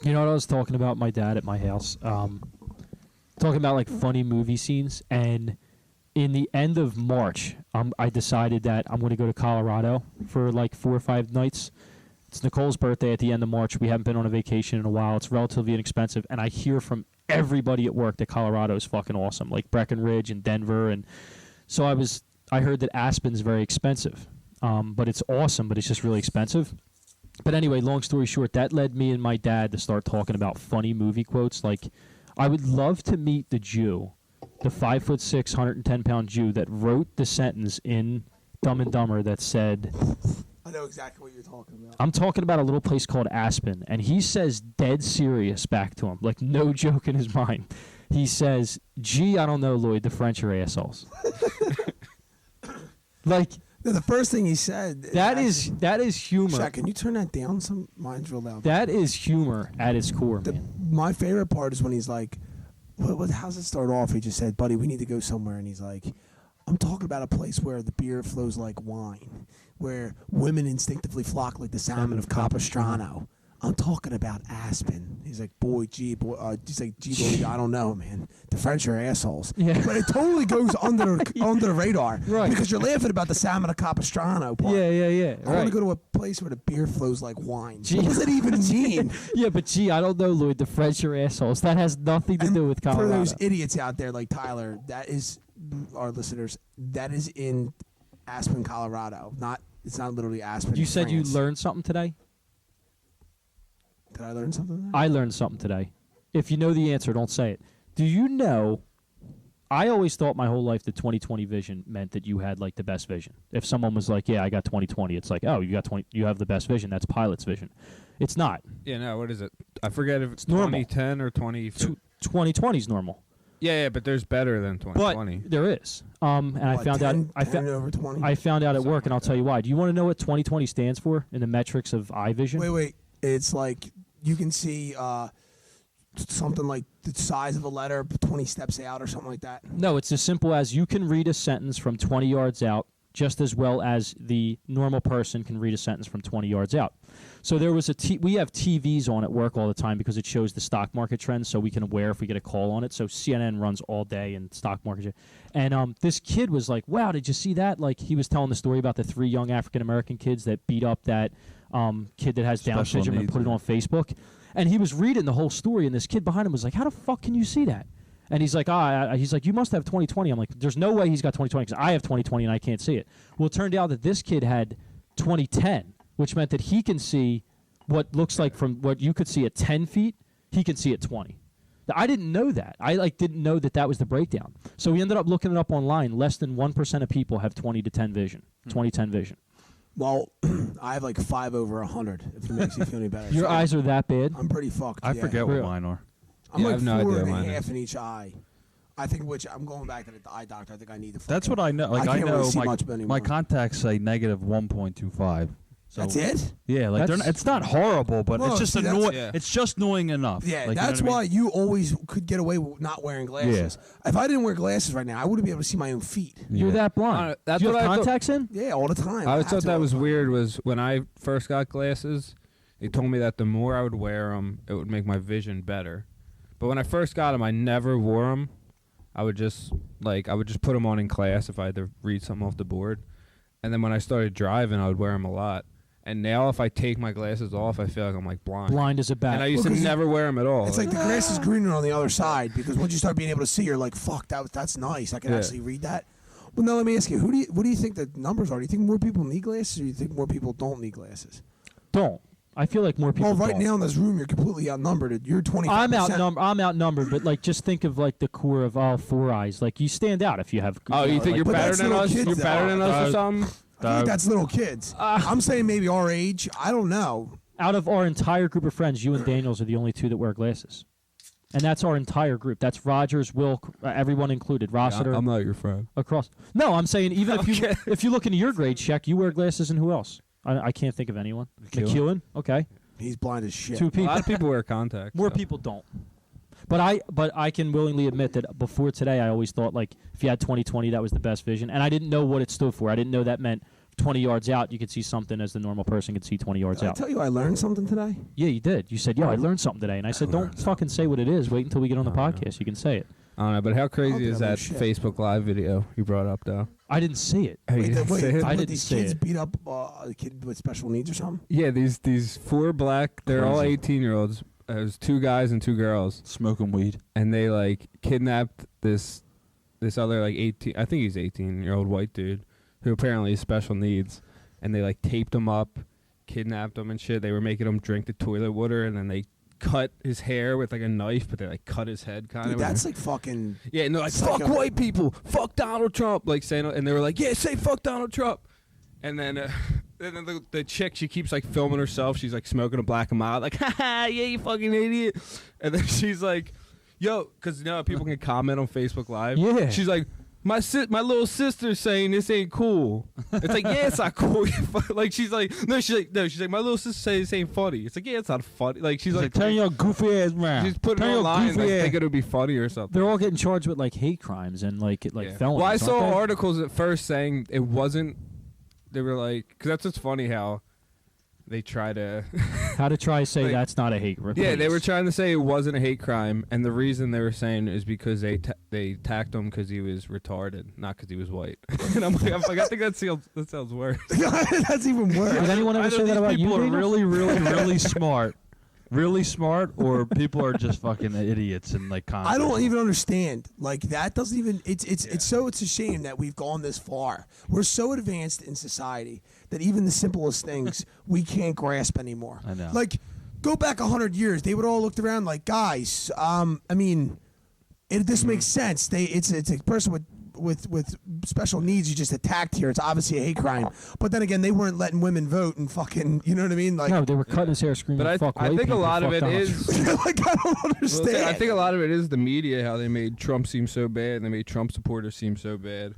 You know what I was talking about my dad at my house? Talking about like funny movie scenes, and in the end of March, I decided that I'm going to go to Colorado for like 4 or 5 nights. It's Nicole's birthday at the end of March. We haven't been on a vacation in a while. It's relatively inexpensive, and I hear from everybody at work that Colorado is fucking awesome, like Breckenridge and Denver, and so I heard that Aspen's very expensive, but it's awesome, but it's just really expensive. But anyway, long story short, that led me and my dad to start talking about funny movie quotes. Like, I would love to meet the Jew, the 5'6", 110-pound Jew that wrote the sentence in Dumb and Dumber that said, I know exactly what you're talking about. I'm talking about a little place called Aspen, and he says dead serious back to him, like no joke in his mind. He says, gee, I don't know, Lloyd, the French are assholes. Like, no, the first thing he said. That is humor. Shaq, can you turn that down? Mine's real loud. That is humor at its core, man. My favorite part is when he's like, how's it start off? He just said, buddy, we need to go somewhere. And he's like, I'm talking about a place where the beer flows like wine, where women instinctively flock like the salmon of Capistrano. I'm talking about Aspen. He's like, he's like, gee, boy, I don't know, man. The French are assholes. Yeah. But it totally goes under the radar. Right. Because you're laughing about the salmon of Capistrano part. Yeah. I want to go to a place where the beer flows like wine. What does it even mean? Yeah, but gee, I don't know, Lloyd, the French are assholes. That has nothing to do with Colorado. For those idiots out there like Tyler, that is, our listeners, that is in Aspen, Colorado. It's not literally Aspen. You said France. you learned something today? Did I learn something today? I learned something today. If you know the answer, don't say it. Do you know, I always thought my whole life that 20/20 vision meant that you had like the best vision. If someone was like, yeah, I got 20/20, it's like, oh, you have the best vision. That's pilot's vision. It's not. Yeah, no, what is it? I forget if it's normal. 2010 or 2020 is normal. Yeah, but there's better than 2020. But there is. And I found 10 out over 20? I found out at work, and I'll tell you why. Do you want to know what 20/20 stands for in the metrics of eye vision? Wait. It's like you can see something like the size of a letter 20 steps out or something like that. No, it's as simple as you can read a sentence from 20 yards out just as well as the normal person can read a sentence from 20 yards out. So there was we have TVs on at work all the time because it shows the stock market trends, so we can aware if we get a call on it. So CNN runs all day in stock market. And this kid was like, wow, did you see that? Like, he was telling the story about the 3 young African-American kids that beat up that kid that has Down syndrome and put it on Facebook. And he was reading the whole story, and this kid behind him was like, how the fuck can you see that? And he's like, you must have 20/20. I'm like, there's no way he's got 20/20 because I have 20/20 and I can't see it. Well, it turned out that this kid had 20/10, which meant that he can see what looks like from what you could see at 10 feet, he can see at 20. I didn't know that. I didn't know that was the breakdown. So we ended up looking it up online. Less than 1% of people have 20/10 vision, 20/10 vision. Well, I have like 5 over 100, if it makes you feel any better. Your eyes are that bad? I'm pretty fucked. I forget what mine are. I'm like I have no 4 idea and a half in each eye. I think I'm going back to the eye doctor. I think I need to. That's what I know. Like I can't know really see my, much anymore. my contacts say negative 1.25. So that's it? Yeah, like it's not horrible, but Well, it's just see, annoying. yeah. It's just annoying enough. Yeah, like, that's you know what I why mean? you always could get away with not wearing glasses. Yeah. If I didn't wear glasses right now, I wouldn't be able to see my own feet. You're that blind. That's Do you what have I thought- contacts in? Yeah, all the time. I always have thought to that all was the time. weird was when I first got glasses, they told me that the more I would wear them, it would make my vision better. But when I first got them, I never wore them. I would just put them on in class if I had to read something off the board. And then when I started driving, I would wear them a lot. And now if I take my glasses off, I feel like I'm like blind. Blind as a bat. And I used to never wear them at all. It's like the grass is greener on the other side because once you start being able to see, you're like, fuck, that's nice. I can actually read that. Well, now let me ask you, what do you think the numbers are? Do you think more people need glasses or do you think more people don't need glasses? Don't. I feel like more people Well, right don't. now in this room, you're completely outnumbered. You're 25%. I'm outnumbered, but like just think of like the core of all 4 eyes. Like you stand out if you have. Oh, you think like, you're But better that's than little us? kids, You're better than us or something? I think that's little kids. I'm saying maybe our age. I don't know. out of our entire group of friends, you and Daniels are the only 2 that wear glasses. And that's our entire group. That's Rogers, Wilk, everyone included. Rossiter. I'm not your friend. Across. No, I'm saying even if you look into your grade check, you wear glasses, and who else? I can't think of anyone. McEwen. Okay. He's blind as shit. 2 people. A lot of people wear contacts. More so. people don't. But I can willingly admit that before today, I always thought like if you had 20/20, that was the best vision, and I didn't know what it stood for. I didn't know that meant 20 yards out, you could see something as the normal person could see 20 yards Did I out. tell you I learned something today? Yeah, you did. You said, yo, I learned something today. And I said, don't fucking say what it is. Wait until we get on the podcast. You can say it. I don't know, but how I crazy don't is know that shit. Facebook Live video you brought up, though? I didn't see it. Hey, you didn't say it? I what, didn't these say kids it. beat up a kid with special needs or something? Yeah, these 4 black, they're all Crazy. 18-year-olds. There's 2 guys and 2 girls, Smoking weed. and they like kidnapped this other like 18, I think he's 18-year-old white dude who apparently has special needs, and they like taped him up, kidnapped him and shit. They were making him drink the toilet water, and then they cut his hair with like a knife, but they like cut his head kind Dude, of. that's like fucking. Yeah, and they're like, Psycho. fuck white people, fuck Donald Trump, like saying, and they were like, yeah, say fuck Donald Trump. And then the chick, she keeps like filming herself. She's like smoking a Black and Mild, like, haha, yeah, you fucking idiot. And then she's like, yo, because you know how people can comment on Facebook Live. Yeah. She's like, my little sister's saying this ain't cool. It's like, yeah, it's not cool. Like she's like, my little sister saying this ain't funny. It's like, yeah, it's not funny. Like she's like, turn your goofy ass around. she's putting it online, like thinking it would be funny or something. They're all getting charged with like hate crimes and like Yeah. felonies. Well, I saw aren't they? articles at first saying it wasn't. They were like, because that's what's funny how they try to. How to try to say Like- that's not a hate crime. Yeah, they were trying to say it wasn't a hate crime, and the reason they were saying is because they attacked him because he was retarded, not because he was white. And I'm like, I think that sounds worse. That's even worse. Did anyone ever Either say that these about you? people are Daniel? really smart. Really smart, or people are just fucking idiots and like. I don't even understand. Like that doesn't even. It's a shame that we've gone this far. We're so advanced in society that even the simplest things we can't grasp anymore. I know. Like, go back 100 years, they would all looked around like, guys. I mean, this makes sense. It's a person with special needs you just attacked here. It's obviously a hate crime. But then again, they weren't letting women vote and fucking. You know what I mean? Like, No, they were cutting his hair, screaming, But fuck I white think a people, lot of fuck it Donald is. Trump." like I don't understand. I think a lot of it is the media, how they made Trump seem so bad, and they made Trump supporters seem so bad.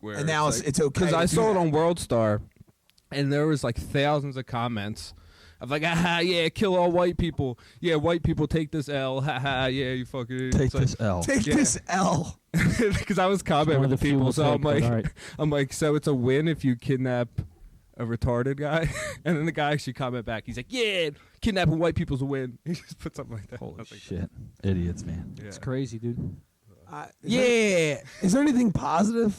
Where And now it's okay Because to I do saw it that. on World Star, and there was like thousands of comments of like, ah, yeah, kill all white people. Yeah, white people take this L. Ha ha. Yeah, you fucking take it's like- this L. Take Yeah. this L. Because I was commenting One with of the the few people, we'll so take, I'm but like, all right. I'm like, so it's a win if you kidnap a retarded guy, and then the guy actually comment back. He's like, yeah, kidnapping white people's a win. He just put something like that. I Holy was like, shit, idiots, man. yeah. It's crazy, dude. Is there anything positive?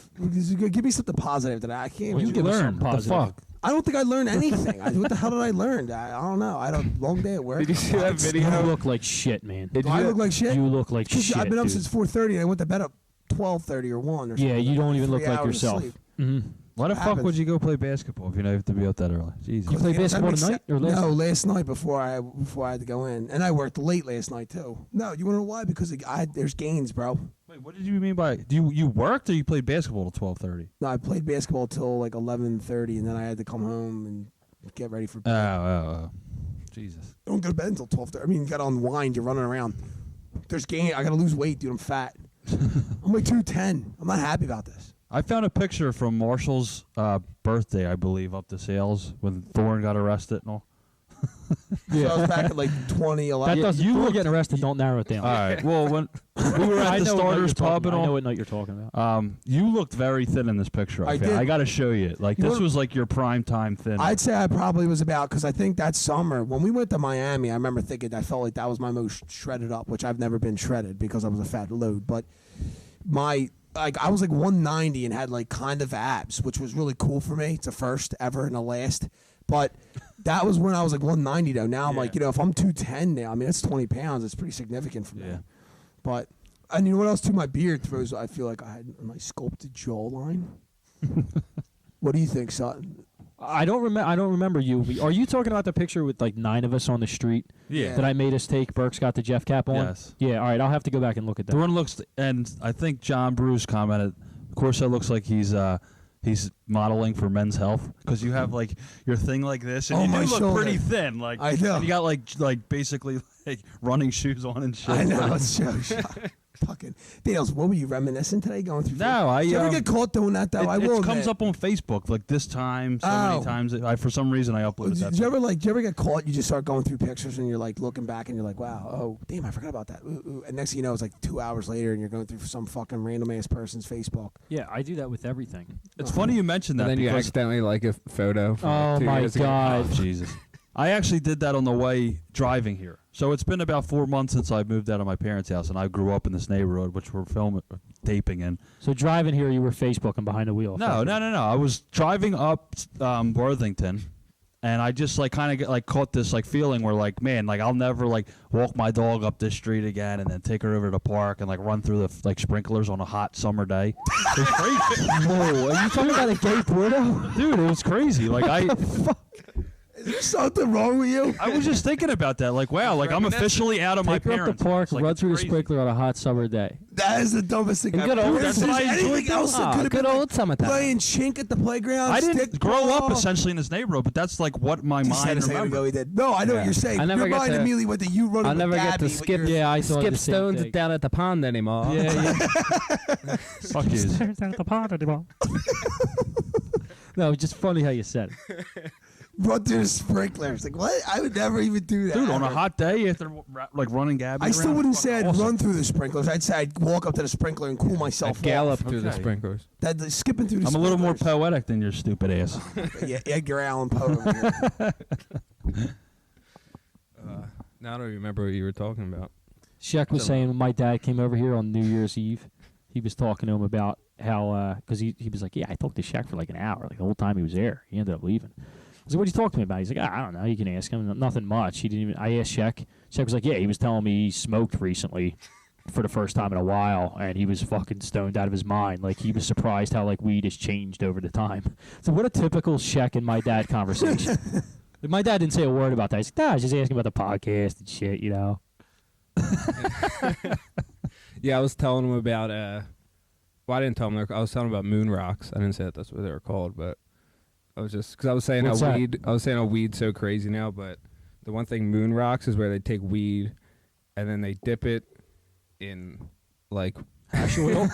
Give me something positive that I can't. Well, even you give us learn. something What the positive. fuck? I don't think I learned anything. What the hell did I learn? I don't know. I don't. Long day at work. Did you see that You video? look like shit, man. Did Do I look like shit? You look like 'Cause shit, I've been up dude. since 4:30 and I went to bed at 12:30 or 1 or something. Yeah, you don't even look 3 like hours of yourself. sleep. Mm-hmm. Why the fuck Happens. would you go play basketball if you know you have to be up that early? Jesus. You play Yeah, that basketball makes tonight sen- or last? No, last night before I had to go in, and I worked late last night too. No, you want to know why? Because there's games, bro. Wait, what did you mean by? You worked or you played basketball till 12:30? No, I played basketball till like 11:30, and then I had to come home and get ready for bed. Oh. Jesus. Don't go to bed until 12:30. I mean, you got to unwind. You're running around. There's game. I got to lose weight, dude. I'm fat. I'm like 210. I'm not happy about this. I found a picture from Marshall's birthday, I believe, up to sales when Thorne got arrested and all. So I was back at like 2011. That doesn't. you You look- getting arrested. Don't narrow it down. All right. Well, when we were I at the know what night starters you're pub talking and about. I know all, what night you're talking about. you looked very thin in this picture. I did. I got to show you. Like You this wanna- was like your prime time thin. I'd say I probably was about, because I think that summer when we went to Miami, I remember thinking I felt like that was my most shredded up, which I've never been shredded because I was a fat load. But I was like 190 and had like kind of abs, which was really cool for me. It's a first ever and a last. But that was when I was like 190 though. Now I'm like, if I'm 210 now, I mean that's 20 pounds. It's pretty significant for me. Yeah. But and you know what else too? My beard throws. I feel like I had a nice sculpted jawline. What do you think, Sutton? I don't remember you. Are you talking about the picture with like 9 of us on the street Yeah. that I made us take? Burke's got the Jeff cap on. Yes. Yeah. All right. I'll have to go back and look at that. Thorne looks, and I think John Bruce commented. Of course, that looks like he's modeling for Men's Health because you have like your thing like this, and Oh, you my do look shoulder. pretty thin. Like I know. and you got like basically like running shoes on and shit. I know. It's so Fucking Dales, what were you reminiscing today going through? No, Did you ever get caught doing that though? I will it comes admit. up on Facebook like this time, so many times. For some reason, I uploaded that. Did you ever get caught? You just start going through pictures and you're like looking back and you're like, wow, oh damn, I forgot about that. Ooh, ooh. And next thing you know, it's like 2 hours later and you're going through some fucking random ass person's Facebook. Yeah, I do that with everything. It's funny you mentioned that And then you because accidentally like a photo. From Oh 2 my years ago. God. Oh, Jesus. I actually did that on the way driving here. So it's been about 4 months since I moved out of my parents' house, and I grew up in this neighborhood, which we're taping in. So driving here, you were Facebooking behind the wheel. No. I was driving up Worthington, and I just like kind of get like caught this like feeling where like, man, like I'll never like walk my dog up this street again, and then take her over to the park and like run through the like sprinklers on a hot summer day. It was crazy. Whoa, are you talking about a gay Porto? Dude, it was crazy. Like Is there something wrong with you? I was just thinking about that. Like, wow, like I'm officially out of my Take her up parents. the park, It's, like, run through the crazy. sprinkler on a hot summer day. That is the dumbest thing. And I've good old- ever that's heard. what I Anything enjoyed else doing. that could have Good been old summertime. playing chink at the playground. I didn't stick grow up ball. essentially in this neighborhood, but that's like what my He said mind a second ago remembers. he did. No, I know what Yeah. you're saying. I never Your get mind to- immediately went to you running I with never get Gabby. to with skip. your- Yeah, I thought skip the same stones thing. down at the pond anymore. Yeah. Fuck you. No, it's just funny how you said it. run through the sprinklers. Like what? I would never even do that. Dude, on a ever. hot day after like running Gabby I still around, wouldn't fucking say I'd awesome. run through the sprinklers. I'd say I'd walk up to the sprinkler and cool myself I'd gallop off. through the Okay. sprinklers. That skipping through the I'm a little more sprinklers. poetic than your stupid ass. Yeah, Edgar Allan Poe. over here. Now I don't remember what you were talking about. Sheck was saying when my dad came over here on New Year's Eve, he was talking to him about how, because he was like, yeah, I talked to Sheck for like an hour. Like the whole time he was there. He ended up leaving. I was like, what'd you talk to me about? He's like, I don't know. You can ask him. Nothing much. He didn't even, I asked Sheck. Sheck was like, yeah, he was telling me he smoked recently for the first time in a while, and he was fucking stoned out of his mind. Like, he was surprised how, like, weed has changed over the time. So what a typical Sheck and my dad conversation. My dad didn't say a word about that. He's like, nah, I was just asking about the podcast and shit, you know. Yeah, I was telling him about. Well, I didn't tell him. I was telling him about moon rocks. I didn't say that's what they were called, but I was just because I was saying What's how that? weed. I was saying how weed's so crazy now, but the one thing moon rocks is where they take weed and then they dip it in like Hash oil?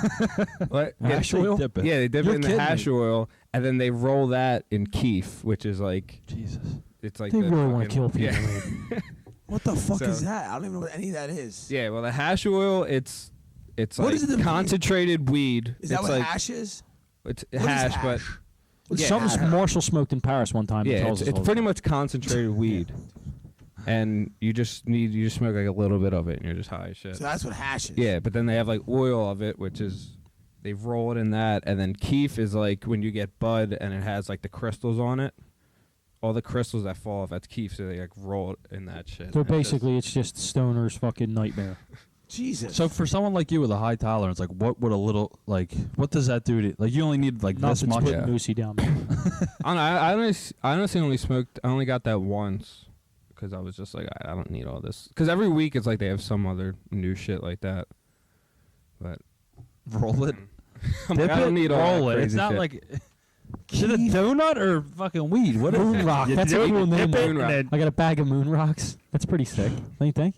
what? Hash yeah, oil? Dip it. Yeah, they dip You're it in the kidding hash me. oil and then they roll that in keef, which is like Jesus. it's like They the really want to fucking- kill people. Yeah. man. What the fuck So- is that? I don't even know what any of that is. Yeah, well, the hash oil, it's What like is it that- concentrated weed. Is that it's what like hash is? it's What is hash, but hash? It's Yeah, something Marshall smoked in Paris one time. yeah, and tells it's us all the pretty time. much concentrated weed, and you just smoke like a little bit of it, and you're just high as shit. So that's what hash is. Yeah, but then they have like oil of it, which is they roll it in that, and then keef is like when you get bud and it has like the crystals on it. All the crystals that fall off, that's keef, so they like roll it in that shit. So And it's just- basically, it's just stoner's fucking nightmare. Jesus. So for someone like you with a high tolerance, like what would a little like what does that do to like you only need like this Nothing's much? putting Yeah. Moosey down. Man. I don't know, I honestly only smoked. I only got that once because I was just like, I don't need all this. Because every week it's like they have some other new shit like that. But Roll it. I'm Dip like, I don't it, need all roll that it. crazy It's not shit. like is it a donut or fucking weed? What is Moon it? rock. You That's a dip cool it, name. dip it, Moon rock. and I got a bag of moon rocks. That's pretty sick. Don't you think?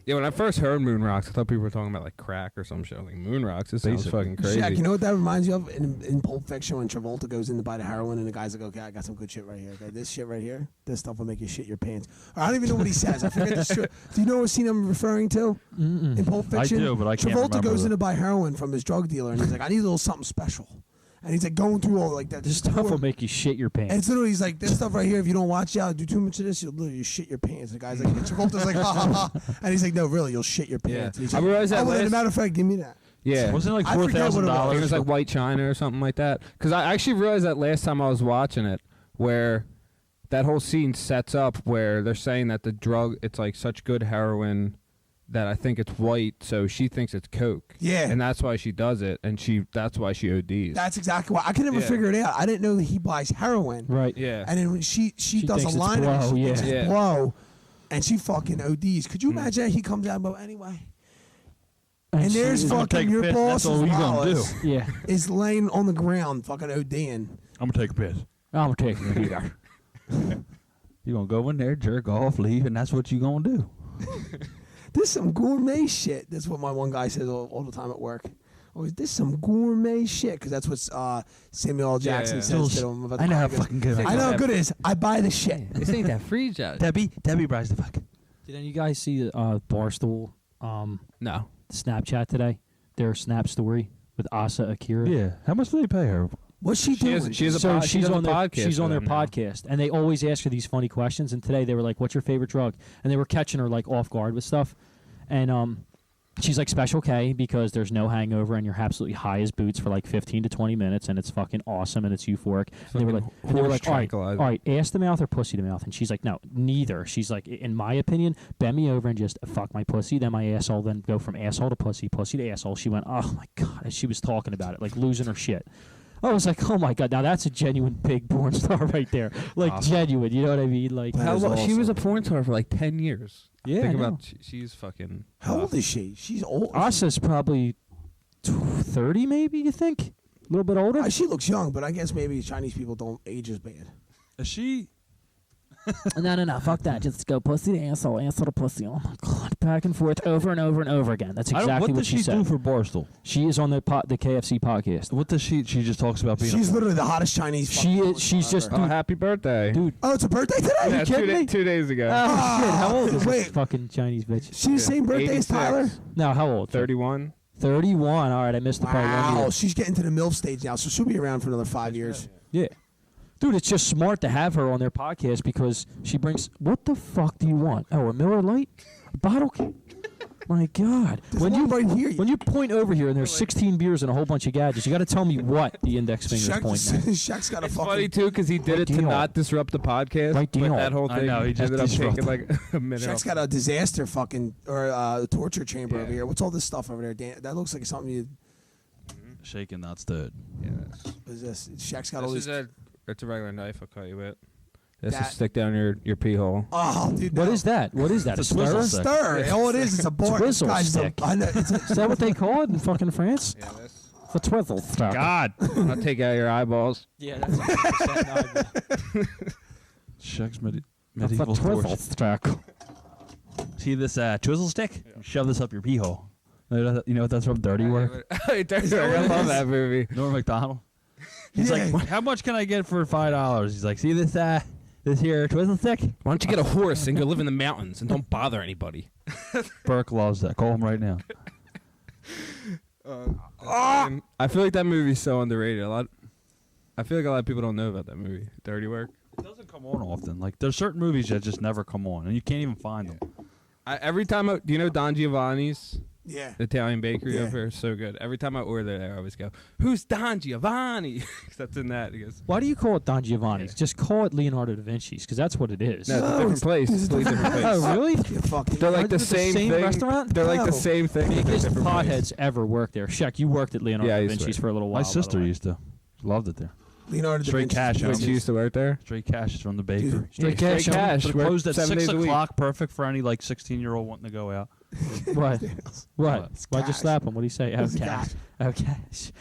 Yeah, when I first heard moon rocks, I thought people were talking about like crack or some shit. I was like, moon rocks? This sounds Basically. fucking crazy. Shaq, you know what that reminds you of? In Pulp Fiction, when Travolta goes in to buy the heroin, and the guy's like, "Okay, I got some good shit right here. Okay, this shit right here, this stuff will make you shit your pants." Or I don't even know what he says. I forget the shit. Do you know what scene I'm referring to in Pulp I Fiction? do, but I can't Travolta remember goes the- in to buy heroin from his drug dealer, and he's like, "I need a little something special," and he's like going through all like that. This stuff will make you shit your And it's pants. literally, he's like, this stuff right here, if you don't watch out, do too much of this, you'll literally shit your pants. The guy's like, and Travolta's like, ha ha ha. And he's like, no, really, you'll shit your Yeah. pants. And he's I like, realized that oh, well, as a last- matter of fact, give me that. Yeah. Wasn't it like I forget what it was. It $4,000? was like White China or something like that. Because I actually realized that last time I was watching it, where that whole scene sets up where they're saying that the drug, it's like such good heroin that I think it's white, so she thinks it's coke. Yeah. And that's why she does it, and that's why she ODs. That's exactly why. I could never Yeah. figure it out. I didn't know that he buys heroin. Right. yeah. And then when she does thinks a it's line of it, blow, she thinks yeah. it's Yeah. blow, and she fucking ODs. Could you imagine that he comes out about anyway? And she- there's gonna fucking take a your piss, boss that's all as we gonna Wallace do. Yeah. is laying on the ground fucking ODing. I'm gonna take a piss. I'm taking it here. You gonna go in there, jerk off, leave, and that's what you gonna do. this some gourmet shit. That's what my one guy says all the time at work. Always, this some gourmet shit, because that's what Samuel L. Jackson yeah. says to him. About I know how He goes, fucking good I know how good it is. I buy the shit. This ain't that free, Josh. Debbie buys the fuck. Did any of you guys see Barstool No. Snapchat today? Their Snap story with Asa Akira. Yeah. How much do they pay her? What's she doing? She has a So she's she's on on the their podcast. she's on with their them now. podcast, and they always ask her these funny questions. And today they were like, "What's your favorite drug?" And they were catching her like off guard with stuff. And she's like, "Special K, because there's no hangover and you're absolutely high as boots for like 15 to 20 minutes, and it's fucking awesome and it's euphoric." And they were like, all right, ass to mouth or pussy to mouth? And she's like, no, neither. She's like, in my opinion, bend me over and just fuck my pussy, then my asshole, then go from asshole to pussy, pussy to asshole. She went, oh my God, as she was talking about it, like losing her shit. I was like, oh my God, now that's a genuine big porn star right there. Like, Awesome. genuine, you know what I mean? Like, That is She was a awesome. porn star for like 10 years. yeah, Think I know. about she's fucking. How old is she? She's old. Asa's probably 30, maybe, you think? A little bit older? She looks young, but I guess maybe Chinese people don't age as bad. Is she? No, fuck that. Just go pussy to asshole, asshole to pussy. Oh my God, back and forth over and over and over again. That's exactly what does she she said. do for Barstool? She is on the KFC podcast. What does she? She just talks about being. She's literally the hottest Chinese. She fucking is. She's just. Oh, happy birthday. Dude. Oh, it's a birthday today. Yeah, kidding me? 2 days ago. Oh shit! How old is Wait. this fucking Chinese bitch? She's the same birthday as 86. Tyler. No, how old? 31. 31. All right, I missed the part 1 Wow, year. she's getting to the MILF stage now, so she'll be around for another 5 years. Yeah. Dude, it's just smart to have her on their podcast because she brings. What the fuck do you want? Oh, a Miller Lite, a bottle. My God! There's one right here. When you point over here and there's 16 beers and a whole bunch of gadgets, you got to tell me what the index finger's pointing at. Shaq's got a It's fucking. funny too because he did Right it to deal. not disrupt the podcast. Right but deal. that whole I thing know, he just ended up taking disrupted. like a minute. Shaq's off. got a disaster fucking or torture chamber Yeah. over here. What's all this stuff over there? Dan, that looks like something you. shaking not stirred. Yeah. What is this? Shaq's got all This these. is it's a regular knife. I'll cut you with. This That- is stick down your pee hole. Oh, dude. What no. is that? What is that? It's a a swizzle stirrer? stick. Stir. All it is, it's a board. Twizzle Guys, stick. I know. It's a, Is that what they call it in fucking France? Yeah, this. A twizzle stick. God. I'll take out your eyeballs. Yeah, that's 100% Shucks a medieval twizzle torch. stick. See this twizzle stick? Shove this up your pee hole. You know what that's from? Dirty Work. Dirty Work. I love that movie. Norm Macdonald. He's Yeah. like, how much can I get for $5? He's like, see this here twizzle stick? Why don't you get a horse and go live in the mountains and don't bother anybody? Burke loves that. Call him right now. I feel like that movie's so underrated. I feel like a lot of people don't know about that movie, Dirty Work. It doesn't come on often. Like there's certain movies that just never come on, and you can't even find them. Every time, do you know Don Giovanni's yeah. Italian bakery Yeah. over here? So good. Every time I order there, I always go, "Who's Don Giovanni?" 'Cause that's in that. He goes, Why do you call it Don Giovanni's? Just call it Leonardo da Vinci's, because that's what it is. "No, it's a No, different it's- place. it's It's a a different place." Oh, really? You fucking. They're like Is the it the same same thing. restaurant? They're like No. the same thing. but they're Biggest different place. potheads ever worked there. Shaq, you worked at Leonardo Yeah, I da used to Vinci's work. for a little while. My by the sister way. used to. Loved it there. Leonardo da Straight Vinci. cash, Wait, you used to work there? Straight cash is from the bakery. Dude, Straight cash. Straight cash. But it Work closed at 7 6 days a week. o'clock. Perfect for any like 16-year-old wanting to go out. What? What? It's Why'd you cash. slap him? What do you say? Oh, It's cash. Oh, cash.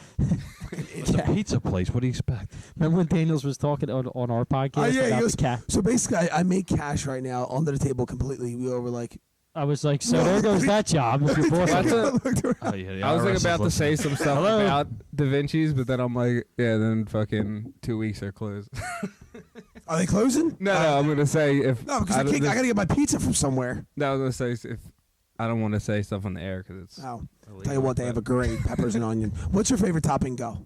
It's a pizza place. What do you expect? Remember when Daniels was talking on our podcast Oh, yeah, he about goes- the cash? So basically, I make cash right now under the table completely. We were like. I was like, so there goes that job if your boss. That's a- Oh, yeah, the I was IRS like is about to listening. say some stuff Hello? about Da Vinci's, but then I'm like, yeah, then fucking 2 weeks are closed. Are they closing? No, I'm gonna say if No, because I don't- gotta get my pizza from somewhere. No, I was gonna say if I don't want to say stuff on the air because it's. Oh, illegal, tell you what, they have a but- great peppers and onion. What's your favorite topping? Go.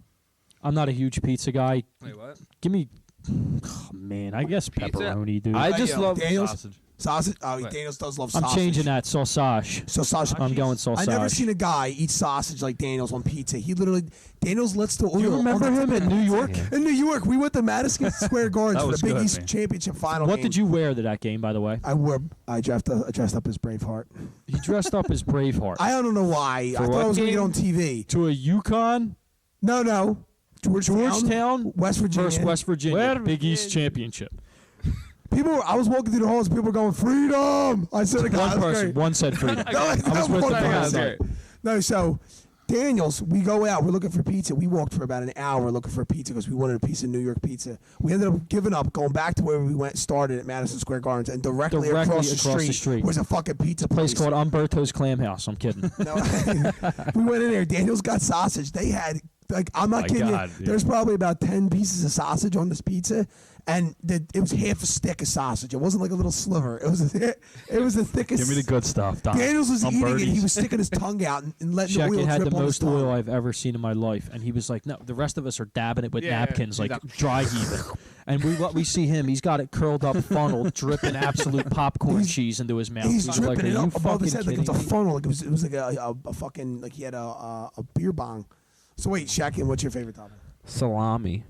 I'm not a huge pizza guy. Wait, what? Give me, oh, man, I guess Pizza? pepperoni, dude. I just love Daniels Sausage. sausage. Oh, What? Daniels does love I'm sausage. changing that sausage. So sausage. I'm going sausage. I never seen a guy eat sausage like Daniels on pizza. He literally Daniels lets the oil. Do you remember on the him in New York? In New York, we went to Madison Square Garden That for was the Big good, East man. Championship final. What game. did you wear to that game, by the way? I dressed up as Braveheart. He dressed up as Braveheart. I don't know why. For I thought what I was gonna game? get on TV. to a Yukon, No. Georgetown West Virginia. versus West Virginia, Where- Big East Championship. I was walking through the halls. People were going freedom. I said, One person, one said freedom. No, I was with the one person. person. No, so Daniels, we go out. We're looking for pizza. We walked for about an hour looking for pizza because we wanted a piece of New York pizza. We ended up giving up, going back to where we started at Madison Square Gardens, and directly across the street was a fucking pizza place called Umberto's Clam House. I'm kidding. No, we went in there. Daniels got sausage. They had, like, I'm not kidding you. There's probably about 10 pieces of sausage on this pizza, and it was half a stick of sausage. It wasn't like a little sliver. It was the thickest. Give me the good stuff, Don. Daniels was eating it. He was sticking his tongue out and letting the oil It had drip the on his most oil tongue. I've ever seen in my life, and he was like, "No, the rest of us are dabbing it with napkins, like dry heaving." And we see him. He's got it curled up, funneled, dripping absolute popcorn cheese into his mouth. He's dripping like, it "Are up you above his head fucking like it was a kidding me?" funnel. Like it was like a fucking, like he had a beer bong. So wait, Shaq, what's your favorite topping? Salami.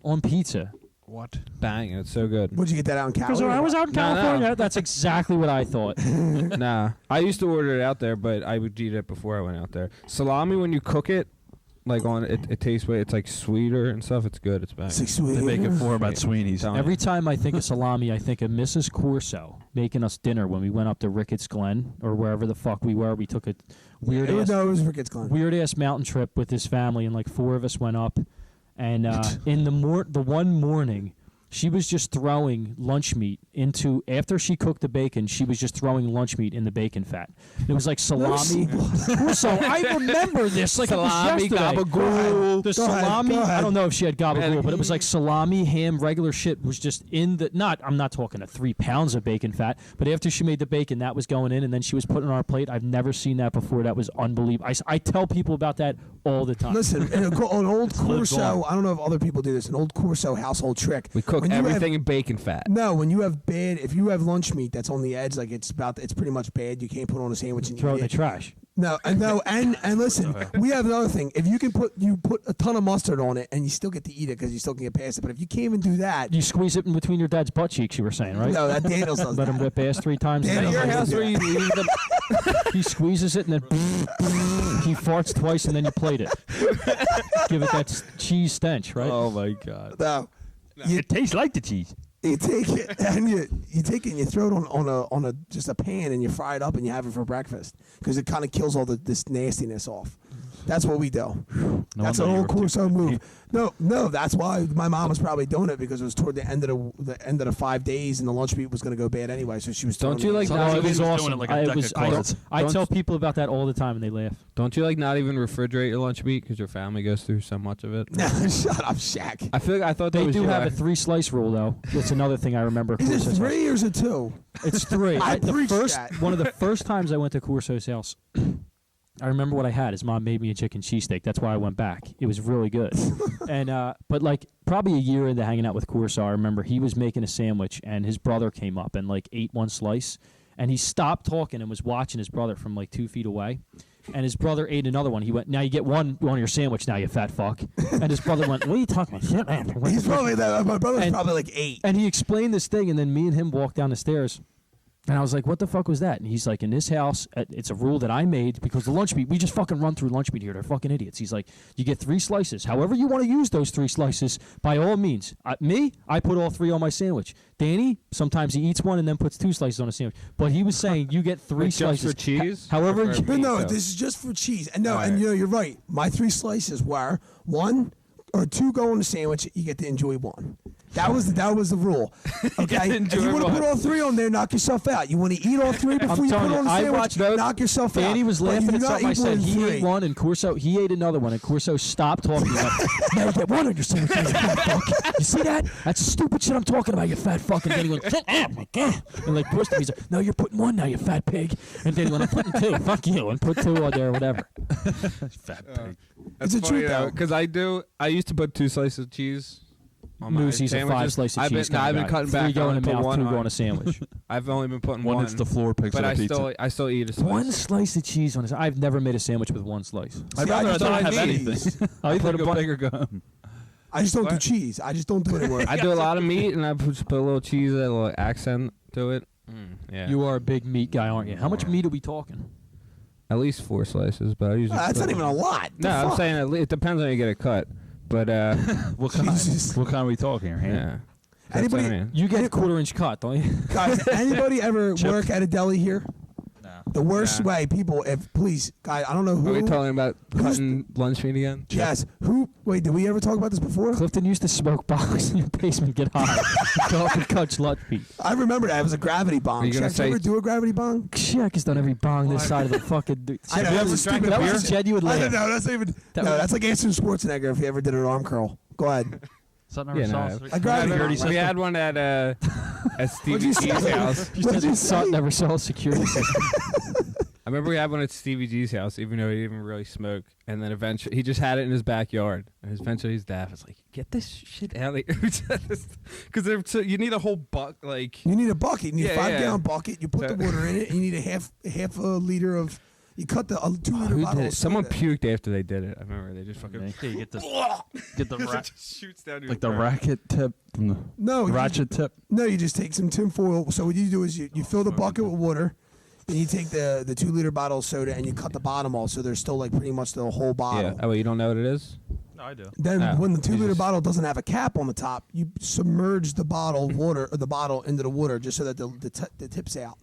On pizza. What? Bang! It's so good. Where'd you get that out in Cali? Because I was out in No, California. no. That's exactly what I thought. Nah, I used to order it out there, but I would eat it before I went out there. Salami, when you cook it, like on it tastes way. It's like sweeter and stuff. It's good. It's bang. They make it for him at Sweeney's. Every time I think of salami, I think of Mrs. Corso making us dinner when we went up to Ricketts Glen or wherever the fuck we were. We took a weird was Ricketts Glen. weird ass mountain trip with his family, and like 4 of us went up. And in the one morning, she was just throwing lunch meat into, after she cooked the bacon, she was just throwing lunch meat in the bacon fat. It was like salami. So I remember this like Salami, it was yesterday. gabagool. The Go ahead, salami, go ahead. I don't know if she had gabagool, but it was like salami, ham, regular shit was just in the, I'm not talking 3 pounds of bacon fat, but after she made the bacon, that was going in, and then she was putting it on our plate. I've never seen that before. That was unbelievable. I tell people about that all the time. Listen, an old Corso, I don't know if other people do this, an old Corso household trick. We cook When you everything in bacon fat. No, when you have if you have lunch meat that's on the edge, like it's pretty much bad. You can't put on a sandwich and Throw it eat in the trash. No, and listen, we have another thing. If you can put a ton of mustard on it and you still get to eat it because you still can get past it. But if you can't even do that, You squeeze it in between your dad's butt cheeks, you were saying, right? no, that Daniels does Let that. him whip ass 3 times. and Daniel then Your house where you leave them. he squeezes it and then he farts twice and then you plate it. Give it that cheese stench, right? Oh my god. No, you, It tastes like the cheese. you take it and you take it and you throw it on a just a pan and you fry it up and you have it for breakfast because it kind of kills all this nastiness off. That's what we do. That's an old Corso move. No, that's why my mom was probably doing it because it was toward the end of the 5 days and the lunch meat was going to go bad anyway. So she was. Don't throwing you it. like Oh, not it was even, awesome. doing it like a deck of cards. I Don't tell s- people about that all the time and they laugh. Don't you like not even refrigerate your lunch meat because your family goes through so much of it? No, shut up, Shaq. I feel like I thought that They was do you. have a 3-slice rule, though. That's another thing I remember. Is Corso's it house. 3 or is it 2? It's 3. I preached that. One of the first times I went to Corso's house, I remember what I had. His mom made me a chicken cheesesteak. That's why I went back. It was really good. And but like probably a year into hanging out with Corso, I remember he was making a sandwich and his brother came up and like ate 1 slice, and he stopped talking and was watching his brother from like 2 feet away. And his brother ate another one. He went, "Now you get one on your sandwich. Now you fat fuck." And his brother went, "What are you talking about? Shit, man." He's probably that. My brother's And- probably like 8. And he explained this thing, and then me and him walked down the stairs. And I was like, what the fuck was that? And he's like, in this house, it's a rule that I made because the lunch meat, we just fucking run through lunch meat here. They're fucking idiots. He's like, you get 3 slices. However you want to use those 3 slices, by all means. I put all 3 on my sandwich. Danny, sometimes he eats 1 and then puts 2 slices on a sandwich. But he was saying you get 3 Like just slices. for cheese? However, Or for you, No, Pizza. this is just for cheese. And no, All and right. you know, you're right. My 3 slices were 1 or 2 go on the sandwich. You get to enjoy 1. That was the rule. Okay, if enjoy you want to one. put all 3 on there, knock yourself out. You want to eat all 3 before you put telling it on the you, I sandwich, watched those. knock yourself out. Danny was But you laughing do at not something I eat said. more than He 3. ate 1, and Corso, he ate another one, and Corso stopped talking. He went, "Now you get 1 on your sandwich, you fat fuck. You see that? That's stupid shit I'm talking about, you fat fuck." And then he went, "Shut up, my God." And like pushed him. He's like, "No, you're putting 1 now, you fat pig." And then he went, "I'm putting 2. Fuck you," and put 2 on there or whatever. Fat pig. It's the truth, though. Because I used to put 2 slices of cheese on my Moosey's a sandwiches. 5-slice of I've been, cheese. no, I've been cutting back. 3 go I in only the put mouth, 1 2 go on. on a sandwich. I've only been putting One 1. hits the floor, picks But up I pizza. still eat a slice. 1 slice of cheese on a sandwich. I've never made a sandwich with 1 slice. I'd See, I rather just not don't have eat anything. cheese. I'll either put a go bu- big or go home. I just don't do What? cheese. I just don't do it anymore. I do a lot of meat, and I just put a little cheese, a little accent to it. Yeah. You are a big meat guy, aren't you? How much meat are we talking? At least 4 slices, but I usually. That's put- not even a lot. No, The I'm fuck? saying it depends on how you get it cut. But What kind? Jesus. What kind are we talking here? Hand? yeah. That's what I Anybody- mean. You get a 1/4 inch cut, don't you? Guys, anybody ever Chip. work at a deli here? No. The worst Yeah. way, people, if please, guys, I don't know who. Are we talking about cutting lunch meat again? Yes. Who? Wait, did we ever talk about this before? Clifton used to smoke box in your basement, get high, go up and cut lunch meat. I remember that. It was a gravity bong. Are you gonna Shaq, did you ever say- do a gravity bong? Shaq has done every bong this side of the fucking. I know, that that's was a stupid that beer. was a genuine I laugh. don't know. That's not even. That no, was- that's like Anderson Schwarzenegger if he ever did an arm curl. Go ahead. Something Yeah, never no. saw. I grabbed remember it. we had one at Stevie say? G's house. What'd you say? Never saw a security system. I remember we had one at Stevie G's house, even though he didn't even really smoke. And then eventually, he just had it in his backyard. And eventually, his dad was like, "Get this shit out of here," because you need a whole buck. Like, You need a bucket. You need Yeah, a 5 yeah. gallon bucket. You put So- the water in it. And you need a half a liter of. You cut the 2 liter who bottle. did of it? Someone soda. puked after they did it. I remember they just fucking. Yeah, you get the get the It ra- just shoots down your like the throat. racket tip, from the No, you ratchet tip. No, you just take some tin foil. So what you do is you fill the bucket with water, then you take the 2 liter bottle of soda and you cut the bottom off, so there's still like pretty much the whole bottle. Yeah. Oh, you don't know what it is? No, I do. Then Oh, when the 2 you liter just- bottle doesn't have a cap on the top, you submerge the bottle of water or the bottle into the water just so that the tip's out.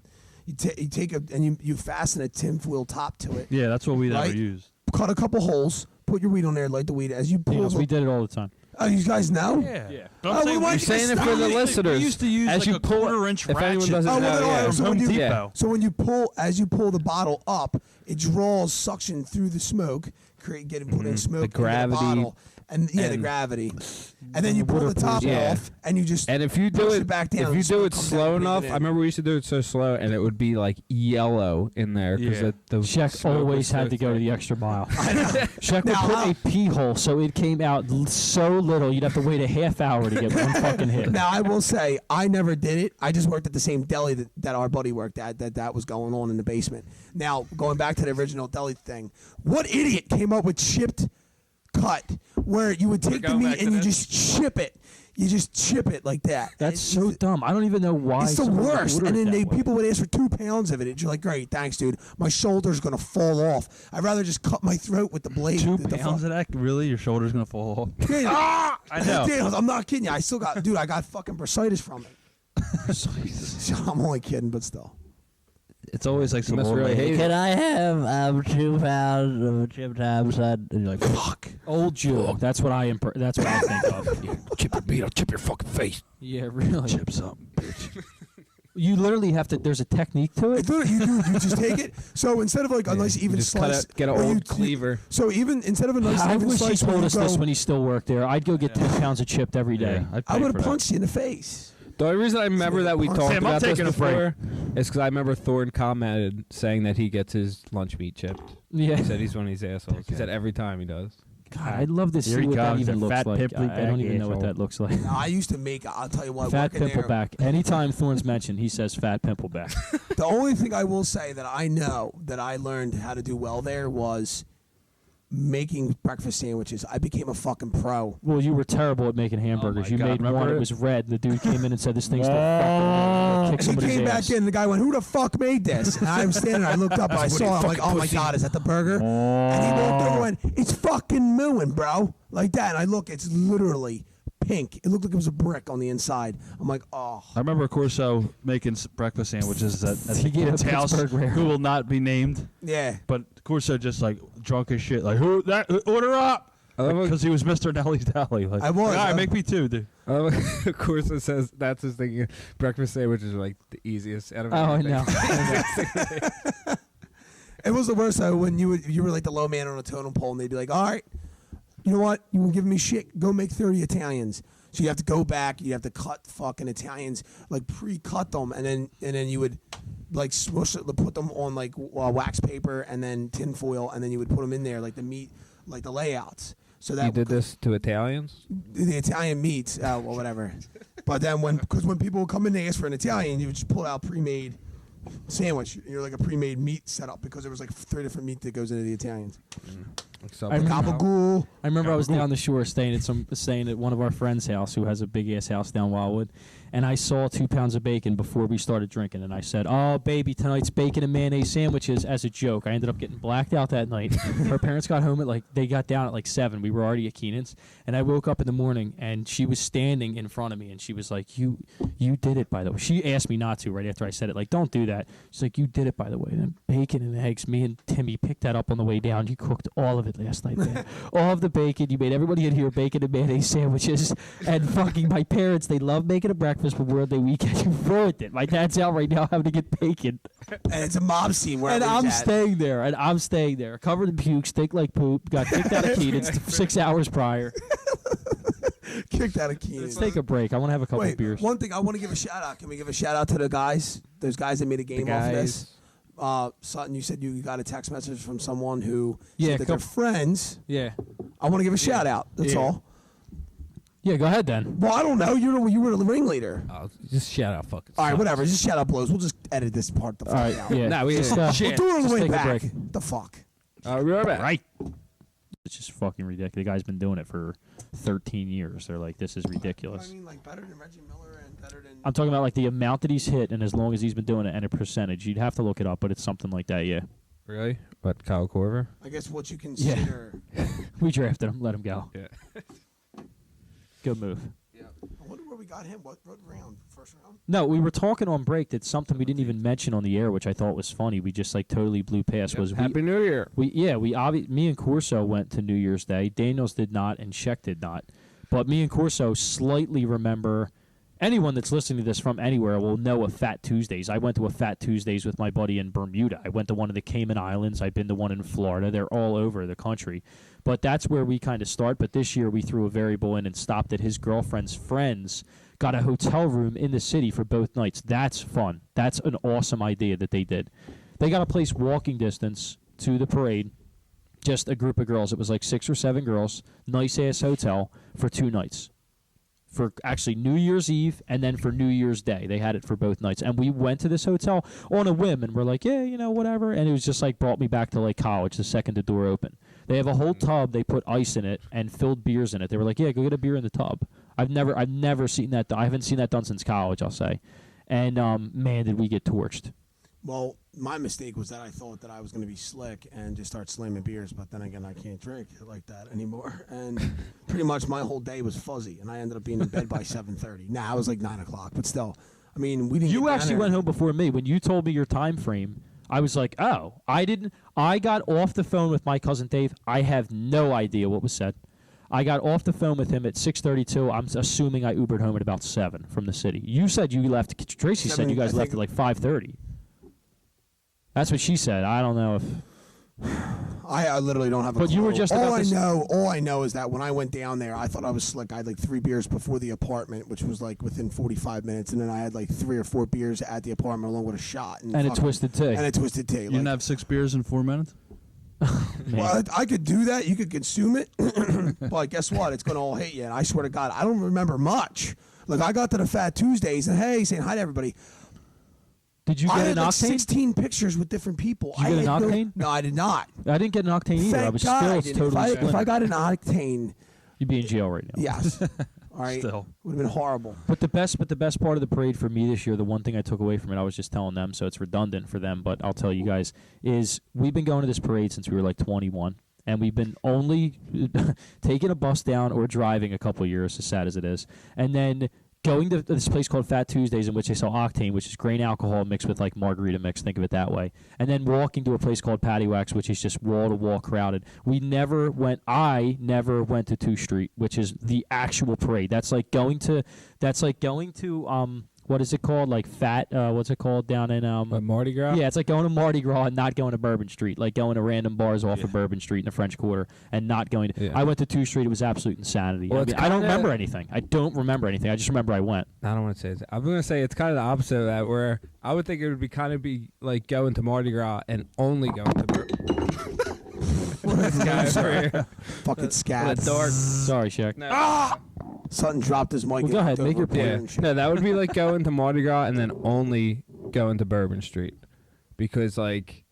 You take a and you fasten a tin foil top to it. Yeah, that's what we never Right? use. Cut a couple holes. Put your weed on there, light the weed as you pull. Yes, the, we did it all the time. Oh, you guys know? Yeah. Oh, well, why'd You're you guys saying it stop for the me? listeners. We used to use As like you a pull it- quarter-inch if anyone ratchet doesn't Oh, know, well, yeah. so from when Home you- Depot. Yeah. So when you pull, as you pull the bottle up, it draws suction through the smoke, putting smoke into gravity the bottle, and the and- gravity, and then you pull the top Yeah. off, and you just And if you do push it, it back down, if and you the do smoke it comes slow out, breathe enough, it I in. remember we used to do it so slow, and it would be like yellow in there because Yeah. the Shaq smoke was always so had to go to thick. the extra mile. I know. Shaq would Now, put I'll- a pee hole so it came out so little you'd have to wait a half hour to get one fucking hit. Now I will say I never did it. I just worked at the same deli that our buddy worked at. That was going on in the basement. Now going back to the original deli thing, what idiot came up with chipped cut where you would take the going meat back to and you this? just chip it. You just chip it like that. That's so dumb. I don't even know why. It's the someone would worst. order And it then that way. people would ask for 2 pounds of it. And you're like, great, thanks, dude. My shoulder's gonna fall off. I'd rather just cut my throat with the blade. 2 The pounds of that? Really? Your shoulder's gonna fall off? Yeah, I know. Daniels, I'm not kidding you. I still got, dude. I got fucking bursitis from it. I'm only kidding, but still. It's always like some must old really lady. hate it. Can I have 2 pounds of chip son? And you're like, Fuck. Old Jew. That's what I That's what I think of. Chip your meat, I'll chip your fucking face. Yeah, really. Chips up. You literally have to. There's a technique to it. It's literally, you just take it. So instead of like a nice even just slice, get an or you- old cleaver. So even instead of a nice I even wish he slice, where told you us this go, when he still worked there. I'd go get 10 pounds of chipped every day. Yeah, I'd I pay would for have that. punched you in the face. The only reason I remember that we Sam, talked I'm about this taking a break. before is because I remember Thorne commented saying that he gets his lunch meat chipped. Yeah. He said he's one of these assholes. He said every time he does. God, I'd love to Here see he what that comes, even a looks fat, like. pimply I don't back even know what asshole. that looks like. Now, I used to make. I'll tell you what. Fat working pimple there, back. Anytime Thorne's mentioned, he says fat pimple back. The only thing I will say that I know that I learned how to do well there was making breakfast sandwiches. I became a fucking pro. Well, you were terrible at making hamburgers. my You God, made remember one. It it? was red. The dude came in and said, "This thing's still fucking." Kick He somebody's came ass. back in. The guy went, "Who the fuck made this?" And I'm standing there. I looked up. And I saw. It. I'm like, "Oh my god, is that the burger?" And he walked over and went, "It's fucking mooing, bro." Like that. And I look. It's literally pink. It looked like it was a brick on the inside. I'm like, "Oh." I remember Corso making breakfast sandwiches at He the gave a kid's house, Pittsburgh rare. who will not be named. Yeah. But Corso just like drunk as shit, like order up, I love because he was Mr. Nelly's Deli. Like, I was. All right, make me 2, dude. Of course, it says that's his thing. Breakfast sandwiches are like the easiest out of Oh, I everything. know. It was the worst though when you were like the low man on a totem pole and they'd be like, "All right, you know what? You were giving me shit. Go make 30 Italians." So you have to go back. You have to cut fucking Italians, like pre-cut them, and then you would like smush it, put them on like wax paper and then tin foil, and then you would put them in there like the meat, like the layouts. So that You did this to Italians? the Italian meats, well, whatever. But then because when people would come in to ask for an Italian, you would just pull out pre-made sandwich. You're like a pre-made meat setup because there was like 3 different meat that goes into the Italians. I remember- Gabagool. I remember I was down the shore staying at one of our friends' house who has a big ass house down Wildwood, and I saw 2 pounds of bacon before we started drinking, and I said, "Oh, baby, tonight's bacon and mayonnaise sandwiches," as a joke. I ended up getting blacked out that night. Her parents got home they got down at 7. We were already at Keenan's, and I woke up in the morning, and she was standing in front of me, and she was like, "You did it, by the way." She asked me not to right after I said it, like, "Don't do that." She's like, "You did it, by the way." And then bacon and eggs. Me and Timmy picked that up on the way down. You cooked all of it last night, man. All of the bacon. You made everybody in here bacon and mayonnaise sandwiches. And fucking my parents, they love making a breakfast Memorial Day weekend. You ruined it. My dad's out right now having to get bacon. And it's a mob scene where And I'm staying there. Covered in puke, stink like poop. Got kicked out of Keenan's 6 hours prior. kicked out of Keenan. Let's take a break. I want to have a couple Wait, beers. one thing I want to give a shout out. Can we give a shout out to the guys? Those guys that made a game off of this. Sutton, you said you got a text message from someone who said that they're friends. Yeah. I want to give a shout out. That's all. Yeah, go ahead then. Well, I don't know. You were the ringleader. Just shout out fucking. All right, whatever. Just shout out blows. We'll just edit this part the fuck All right, out. yeah. Nah, we Just, We'll do it on the just way take a back. break. The fuck. We'll be right back. Right. It's just fucking ridiculous. The guy's been doing it for 13 years. They're like, this is ridiculous. I mean, like better than Reggie Miller and better than. I'm talking about like the amount that he's hit and as long as he's been doing it and a percentage. You'd have to look it up, but it's something like that, yeah. Really? What, Kyle Korver? I guess what you consider. We drafted him. Let him go. Yeah. Good move. I wonder where we got him. What round? First round? No, we were talking on break that something we didn't even mention on the air, which I thought was funny. We just like totally blew past. Was Happy New Year. me and Corso went to New Year's Day. Daniels did not, and Sheck did not. But me and Corso slightly remember. Anyone that's listening to this from anywhere will know of Fat Tuesdays. I went to a Fat Tuesdays with my buddy in Bermuda. I went to one of the Cayman Islands. I've been to one in Florida. They're all over the country. But that's where we kind of start. But this year we threw a variable in and stopped at his girlfriend's friends. Got a hotel room in the city for both nights. That's fun. That's an awesome idea that they did. They got a place walking distance to the parade. Just a group of girls. It was like 6 or 7 girls. Nice-ass hotel for 2 nights. For actually New Year's Eve and then for New Year's Day. They had it for both nights. And we went to this hotel on a whim and we're like, yeah, you know, whatever. And it was just like brought me back to like college the second the door opened. They have a whole tub. They put ice in it and filled beers in it. They were like, yeah, go get a beer in the tub. I've never seen that. I haven't seen that done since college, I'll say. And man, did we get torched. Well, my mistake was that I thought that I was going to be slick and just start slamming beers, but then again, I can't drink like that anymore. And pretty much my whole day was fuzzy, and I ended up being in bed by 7:30. Nah, I was like 9 o'clock, but still, I mean, we didn't. You get down actually there. went home before me. When you told me your time frame, I was like, oh, I didn't. I got off the phone with my cousin Dave. I have no idea what was said. I got off the phone with him at 6:32. I'm assuming I Ubered home at about 7 from the city. You said you left. Tracy said you guys left at like 5:30. That's what she said. I don't know if. I literally don't have a But clue. you were just all about I to s- know. All I know is that when I went down there, I thought I was slick. I had like 3 beers before the apartment, which was like within 45 minutes, and then I had like 3 or 4 beers at the apartment along with a shot And a fucking- twisted tea. And a twisted tea. You didn't have 6 beers in 4 minutes? Man. Well, I could do that. You could consume it, but guess what? It's going to all hit you. And I swear to God, I don't remember much. Like I got to the Fat Tuesdays and hey, saying hi to everybody. Did you I get had an like octane? 16 pictures with different people. Did you get I an had octane? No, I did not. I didn't get an octane either. I Thank was God I still didn't. totally If I splintered. got an octane, You'd be in jail right now. yes. All right. Still. Would have been horrible. But the best part of the parade for me this year, the one thing I took away from it, I was just telling them, so it's redundant for them, but I'll tell you guys, is we've been going to this parade since we were like 21, and we've been only taking a bus down or driving a couple of years, as sad as it is, and then going to this place called Fat Tuesdays in which they sell Octane, which is grain alcohol mixed with like margarita mix, think of it that way, and then walking to a place called Patty Wax, which is just wall-to-wall crowded. I never went to 2 Street, which is the actual parade. That's like going to what is it called? Like what's it called down in What, Mardi Gras? Yeah, it's like going to Mardi Gras and not going to Bourbon Street, like going to random bars off of Bourbon Street in the French Quarter and not going to. Yeah. I went to 2 Street. It was absolute insanity. Well, I, it's mean, I don't kinda- remember anything. I just remember I went. I don't want to say it. I'm going to say it's kind of the opposite of that, where I would think it would be like going to Mardi Gras and only going to this guy over here. Fucking scats. Dark. Sorry, Shaq. No. Sutton dropped his mic. Well, go ahead, make your point. point. Yeah. No, that would be like going to Mardi Gras and then only going to Bourbon Street, because like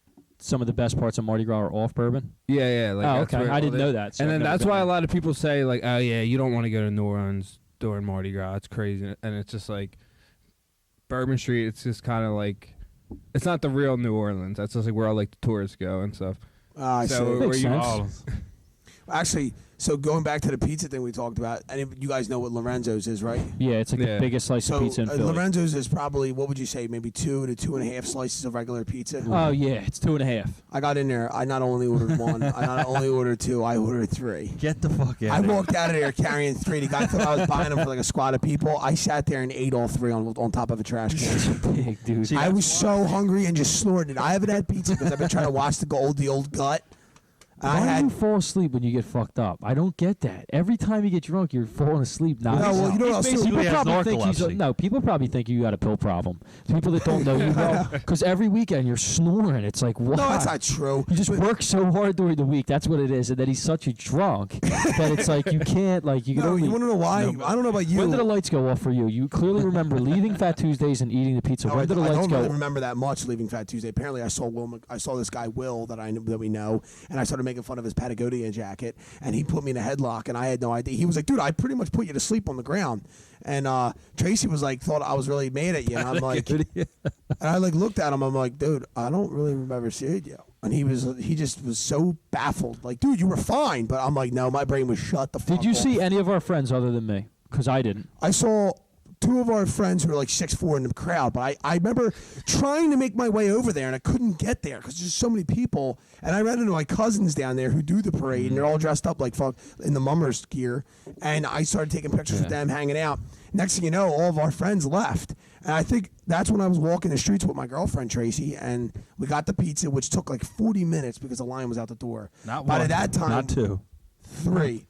some of the best parts of Mardi Gras are off bourbon? Yeah. Like, Oh, that's okay. where I all didn't the- know that. so And I've then never that's been why a there. lot of people say like, oh yeah, you don't want to go to New Orleans during Mardi Gras. It's crazy, and it's just like Bourbon Street. It's just kind of like it's not the real New Orleans. That's just like where all like the tourists go and stuff. I So see. where Makes you- sense. Actually, so going back to the pizza thing we talked about, and you guys know what Lorenzo's is, right? Yeah, it's like Yeah. the biggest slice So of pizza in Philly. Lorenzo's is probably, what would you say, maybe 2 to 2.5 slices of regular pizza? Oh yeah, it's 2.5. I got in there. I not only ordered 1, I not only ordered 2, I ordered 3. Get the fuck out. I walked out of there carrying 3. The guy thought I was buying them for like a squad of people. I sat there and ate all 3 on top of a trash can. Big dude. See, I was so hungry and just snorted. I haven't had pizza because I've been trying to watch the old gut. Why I do you had. fall asleep when you get fucked up? I don't get that. Every time you get drunk, you're falling asleep. No, well, you know what else? Basically People has probably think narcolepsy. no. People probably think you got a pill problem. People that don't know you well, because every weekend you're snoring. It's like what? No, that's not true. You just work so hard during the week. That's what it is. And then he's such a drunk that it's like you can't like you can No, only. you want to know why? I don't know about you. When did the lights go off for you? You clearly remember leaving Fat Tuesdays and eating the pizza. No, When did the I lights don't go? really remember that much leaving Fat Tuesday. Apparently, I saw this guy Will that we know, and I started making fun of his Patagonia jacket, and he put me in a headlock, and I had no idea. He was like, "Dude, I pretty much put you to sleep on the ground," and Tracy was like, thought I was really mad at you, and I'm like, and I like looked at him, I'm like, "Dude, I don't really remember seeing you," and he just was so baffled, like, "Dude, you were fine," but I'm like, "No, my brain was shut the fuck Did you off." see any of our friends other than me? Because I didn't. I saw 2 of our friends who were like 6'4" in the crowd, but I remember trying to make my way over there and I couldn't get there because there's so many people. And I ran into my cousins down there who do the parade and they're all dressed up like fuck in the mummers gear. And I started taking pictures with them hanging out. Next thing you know, all of our friends left. And I think that's when I was walking the streets with my girlfriend Tracy, and we got the pizza, which took like 40 minutes because the line was out the door. Not By one, that time, not 2. 3.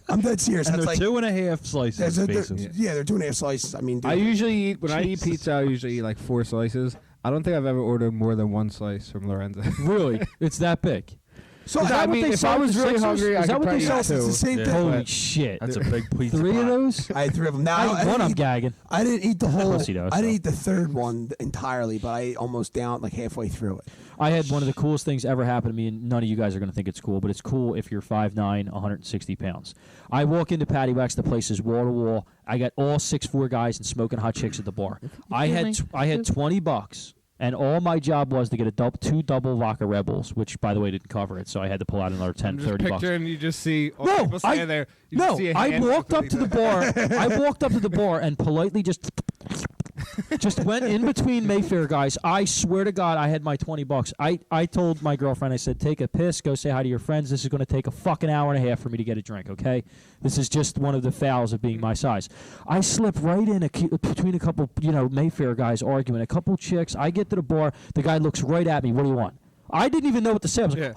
I'm dead serious. And That's they're like 2.5 slices, basically. yeah, they're 2.5 slices. I mean, dude, I usually eat when I eat Jesus. pizza. I usually eat like 4 slices. I don't think I've ever ordered more than 1 slice from Lorenzo. Really? It's that big. so Is that I what mean, they if sell I at was the really Sixers? hungry, Is I that could what they probably sell? yes, eat it's the 2. same Yeah. thing. Holy shit! That's a big pizza. 3 of pie. those? I had 3 of them. Now I ate didn't one. I'm eat- gagging. I didn't eat the whole. Pussy does, I didn't so. eat the third one entirely, but I ate almost down like halfway through it. I had one of the coolest things ever happen to me, and none of you guys are going to think it's cool, but it's cool if you're 5'9", 160 pounds. I walk into Patty Wax, the place is wall to wall. I got all 6'4" guys and smoking hot chicks at the bar. I had $20, and all my job was to get 2 double vodka Red Bulls, which by the way didn't cover it, so I had to pull out another 10, I'm just 30 bucks. picturing you just see all No, people standing there. You No, just see a I hand walked up quickly to the bar. I walked up to the bar and politely just went in between Mayfair guys. I swear to God, I had my $20. I told my girlfriend, I said, take a piss, go say hi to your friends. This is going to take a fucking hour and a half for me to get a drink, okay? This is just one of the fouls of being my size. I slip right in between a couple, Mayfair guys arguing, a couple chicks. I get to the bar. The guy looks right at me. What do you want? I didn't even know what to say. I was like,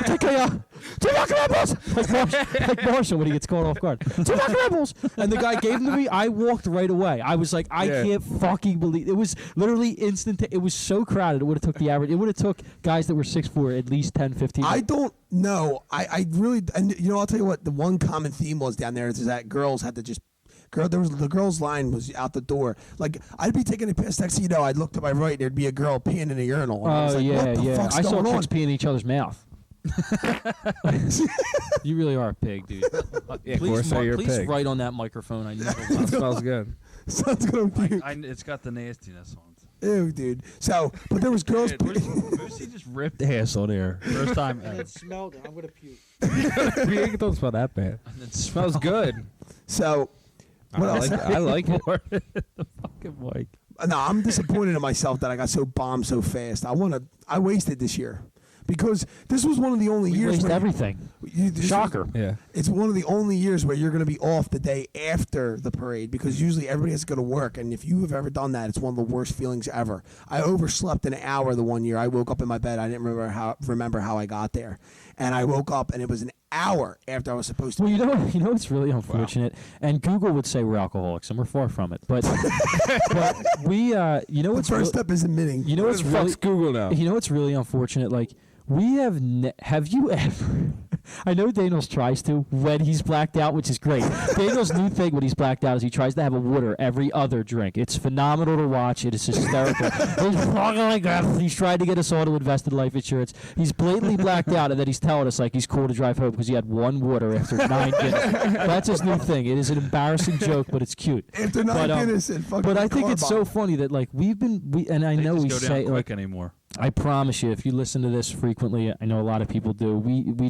take a 2 vodka Red Bulls! Like Marshall when he gets caught off guard. 2 vodka Red Bulls! And the guy gave them to me. I walked right away. I was like, I can't fucking believe it. Was literally instant. It was so crowded. It would have took the average. It would have took guys that were 6'4" at least 10, 15. I don't know. I really, and I'll tell you what. The one common theme was down there is that girls had to just. The girls' line was out the door. Like I'd be taking a piss. Next thing you know, I'd look to my right, and there'd be a girl peeing in a urinal. And I was Oh like, yeah, what the yeah. fuck's I saw going on? chicks pee in each other's mouth. You really are a pig, dude. Yeah, of course, so you're a please pig. write on that microphone. I need That smells good. Sounds good. It's got the nastiness on it. Ew, dude. So, but there was girls. Lucy just ripped ass on air. First time ever. smelled it. I'm gonna puke. It don't smell that bad. It smells good. So, what else? I like it. fucking mic. No, I'm disappointed in myself that I got so bombed so fast. I wasted this year because this was one of the only We years. waste where everything. this Shocker. Yeah. It's one of the only years where you're going to be off the day after the parade because usually everybody has to go to work. And if you have ever done that, it's one of the worst feelings ever. I overslept an hour the one year. I woke up in my bed. I didn't remember how I got there. And I woke up and it was an hour after I was supposed to. Well, you know it's really unfortunate, and Google would say we're alcoholics, and we're far from it. But we, the what's first step is admitting. you know what's What the really fuck's Google now? you know what's really unfortunate. Like we have you ever I know Daniels tries to when he's blacked out, which is great. Daniels' new thing when he's blacked out is he tries to have a water every other drink. It's phenomenal to watch. It is hysterical. He's talking like that. He's trying to get us all to invest in life insurance. He's blatantly blacked out, and then he's telling us like he's cool to drive home because he had one water after 9 Guinness. That's his new thing. It is an embarrassing joke, but it's cute. After 9 Guinness and fucking But I think it's so car funny that like and I They know just we go down say quick like anymore. I promise you, if you listen to this frequently, I know a lot of people do. We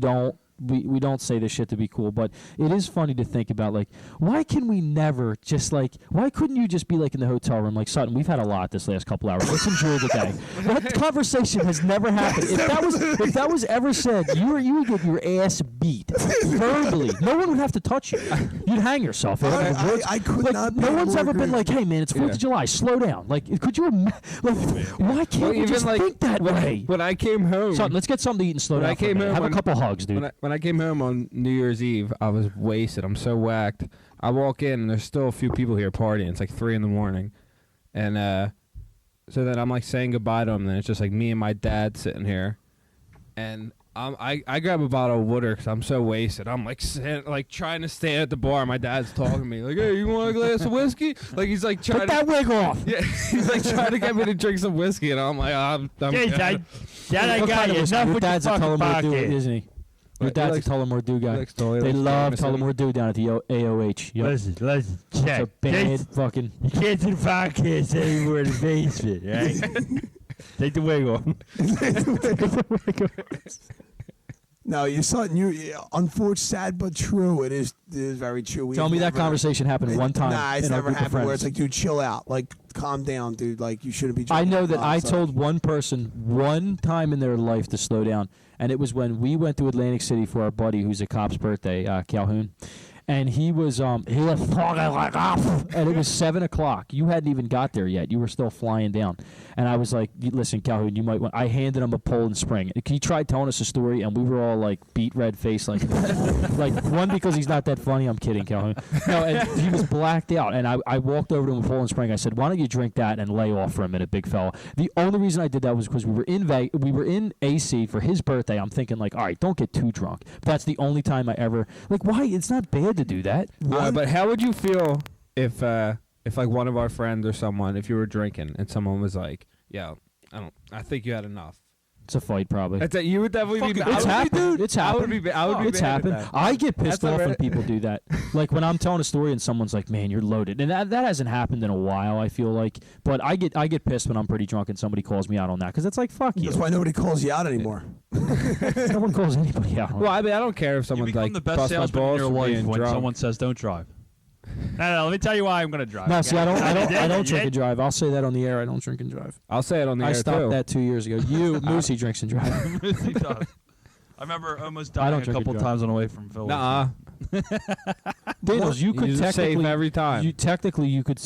don't say this shit to be cool, but it is funny to think about. Like, why can we never just like? Why couldn't you just be like in the hotel room, like Sutton? We've had a lot this last couple hours. Let's enjoy the day. That conversation has never happened. If that was ever said, you would get your ass beat verbally. No one would have to touch you. You'd hang yourself. I could Like, not. no be one's more ever been agree. like, "Hey man, it's 4th of July. Slow down." Like, could you? Why can't Well, we even just like think that way? when I came home, Sutton, let's get something to eat and slow When down. I for a came minute. home Have a on- couple hugs, dude. when I came home on New Year's Eve, I was wasted. I'm so whacked. I walk in and there's still a few people here partying. It's like 3 a.m, and so then I'm like saying goodbye to them. And it's just like me and my dad sitting here, and I grab a bottle of water because I'm so wasted. I'm like trying to stand at the bar. My dad's talking to me like, "Hey, you want a glass of whiskey?" Like he's like trying Put that wig off. yeah, he's like trying to get me to drink some whiskey, and I'm like, I'm Dad, I What got kind of you. whiskey? Enough Your with dad's a your fucking Tullamore Dew, pocket. isn't he? Your He dad's likes- a Tullamore Dew guy. They love Tullamore Dew down at the AOH. Yep. Listen, It's check. a bad fucking. You can't do the podcast anymore in the basement, right? Take the wig off. No, you saw it. Unfortunate, sad but true. It is very true. We Tell me that never- conversation happened one time. Nah, it's in our never group of happened where it's friends. like, dude, chill out. Like, calm down, dude. Like, you shouldn't be. I drinking know that alcohol. I It's told one person one time in their life to slow down, and it was when we went to Atlantic City for our buddy who's a cop's birthday, Calhoun. And he was talking like and it was 7:00. You hadn't even got there yet. You were still flying down. And I was like, "Listen, Calhoun, you might want." I handed him a Poland Spring. He tried telling us a story, and we were all like beat red faced, like, like one because he's not that funny. I'm kidding, Calhoun. No, and he was blacked out. And I walked over to him with Poland Spring. I said, "Why don't you drink that and lay off for a minute, big fella?" The only reason I did that was because we were in AC for his birthday. I'm thinking like, all right, don't get too drunk. But that's the only time I ever like. Why? It's not bad to do that. But how would you feel if like one of our friends or someone, if you were drinking and someone was like, "Yo, I think you had enough." It's a fight, probably. That's it. You would definitely be. It's happened. It's I would happened. be. I would be. It's mad at happened. that. I get pissed That's off when alright. people do that. Like when I'm telling a story and someone's like, "Man, you're loaded," and that hasn't happened in a while. I feel like, but I get pissed when I'm pretty drunk and somebody calls me out on that because it's like, fuck you. That's why nobody calls you out anymore. No one calls anybody out. On Well, I mean, I don't care if You someone's become like the best bust my salesman in balls your for life being when drunk. someone says don't drive. No, let me tell you why I'm going to drive. No, see, I don't You drink did? and drive. I'll say that on the air. I don't drink and drive. I'll say it on the I air stopped too. that 2 years ago. You, Moosey, drinks and drives. He does. I remember almost I don't dying a drink and couple drive. times on the way from Philly. Nuh-uh. Daniels, you could You're safe technically every time. you could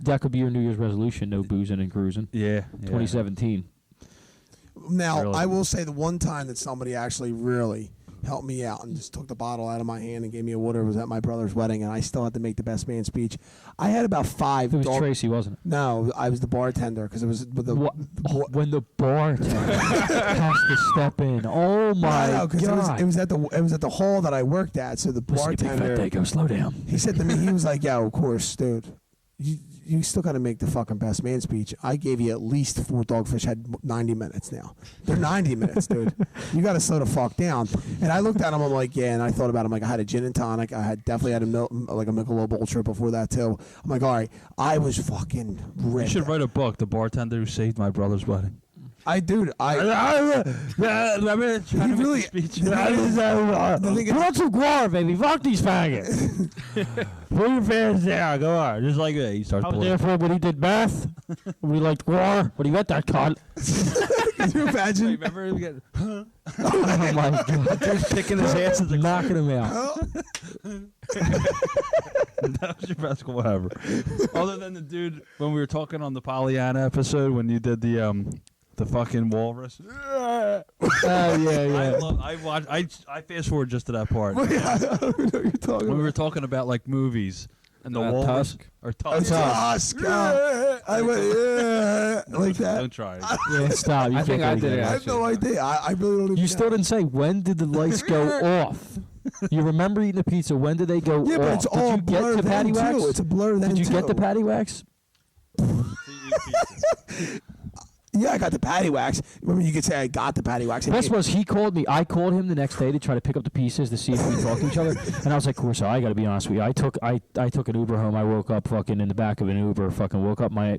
that could be your New Year's resolution: no boozing and cruising. Yeah. 2017. Now, Really? I will say the one time that somebody actually really helped me out and just took the bottle out of my hand and gave me a water was at my brother's wedding, and I still had to make the best man speech. I had about 5 It was dog- Tracy, wasn't it? No, I was the bartender because it was with the. When the bartender has to step in. Oh my No, 'cause god! it was at the hall that I worked at. So the Listen, you big fat bartender, Dago, slow down. he said to me, he was like, "Yeah, of course, dude. You still got to make the fucking best man speech. I gave you at least 4 Dogfish had 90 minutes now. They're 90 minutes, dude. You got to slow the fuck down." And I looked at him. I'm like, yeah. And I thought about him. Like, I had a gin and tonic. I had definitely had a Michelob Ultra before that too. I'm like, all right. I was fucking You ripped. should write a book, The Bartender Who Saved My Brother's Wedding. I dude. I He really. The thing is, Put some guar, baby. Fuck these faggots. Put your fans down. Go on. Just like that. He starts I was pulling. there for when he did meth. When he liked guar. When he met that cunt. can you imagine? Remember him getting Oh my god! Just picking his ass. Knocking him out. That was your best goal ever. Other than the dude when we were talking on the Pollyanna episode when you did the fucking walrus. Oh yeah. I fast forward just to that part. I don't know what you're talking When we about. were talking about like movies, And the walrus Tusk. or Oh, Tusk. Tusk. I went, like that. Don't try it. Yeah, stop. You I think I can't do did it. I have no idea. I really don't even You know. still didn't say when did the lights go off. You remember eating the pizza? When did they go Yeah, off? but it's all did you get blur the patty then, wax? too. It's a blur then, Did you get the too. patty wax? Yeah, I got the patty wax. Remember, you could say I got the patty wax. Best was he called me. I called him the next day to try to pick up the pieces to see if we talked to each other. And I was like, Corso, I got to be honest with you. I took an Uber home. I woke up fucking in the back of an Uber. Fucking woke up my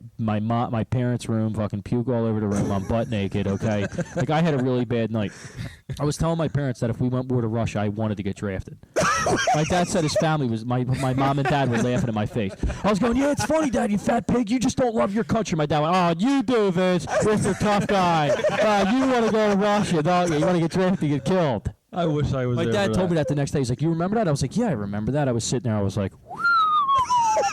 parents' room. Fucking puke all over the room. I'm butt naked. Okay, like I had a really bad night. I was telling my parents that if we went more to Russia, I wanted to get drafted. My dad said his family was my mom and dad were laughing in my face. I was going, yeah, it's funny, Dad, you fat pig. You just don't love your country. My dad went, oh, you do, Vince. You're a tough guy. You want to go to Russia, don't you? You want to get drafted, get killed. I wish I was My there dad for told me that the next day. He's like, you remember that? I was like, yeah, I remember that. I was sitting there. I was like,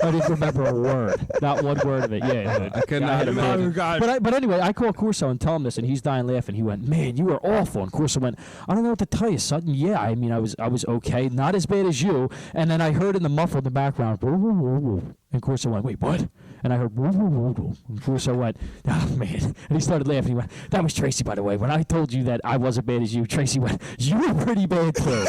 I didn't remember a word. Not one word of it. Yeah. I could Yeah, I not had a imagine. But anyway, I called Corso and tell him this, and he's dying laughing. He went, man, you were awful. And Corso went, I don't know what to tell you, son. Yeah, I mean, I was okay. Not as bad as you. And then I heard in the muffle in the background, woo, woo, woo, woo. And Corso went, wait, what? And I heard, woo, woo, woo, woo. And Corso went, oh, man. And he started laughing. He went, that was Tracy, by the way. When I told you that I wasn't bad as you, Tracy went, you were pretty bad, too.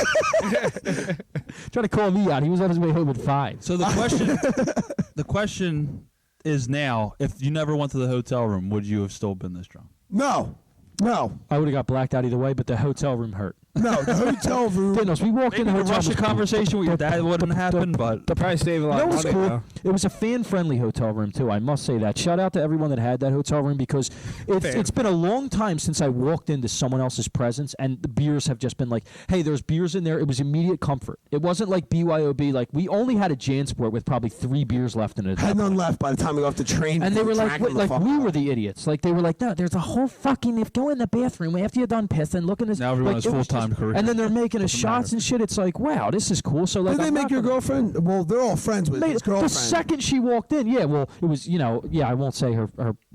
Trying to call me out. He was on his way home at 5. So the question is now, if you never went to the hotel room, would you have still been this drunk? No. I would have got blacked out either way, but the hotel room hurt. No, the hotel room. Dinos, we walked in the Maybe the hotel Russia room. conversation with your dad wouldn't happen, but They'll probably save a lot No, of it was money, cool. though. It was a fan-friendly hotel room too. I must say that. Shout out to everyone that had that hotel room because it's been a long time since I walked into someone else's presence and the beers have just been like, hey, there's beers in there. It was immediate comfort. It wasn't like BYOB. Like we only had a Jansport with probably 3 beers left in it. Had none left by the time we got off the train. And they were like, Dragging wait, the like fuck we up. were the idiots. Like they were like, no, there's a whole fucking. If go in the bathroom after you're done pissing, look in this. Now everyone like, has it was full-time just- career. And then they're making us Doesn't shots matter. and shit. It's like, wow, this is cool. So like, Did they I'm make not your gonna- girlfriend? Well, they're all friends with Mate, his the girlfriend. second she walked in, yeah, well, it was, I won't say her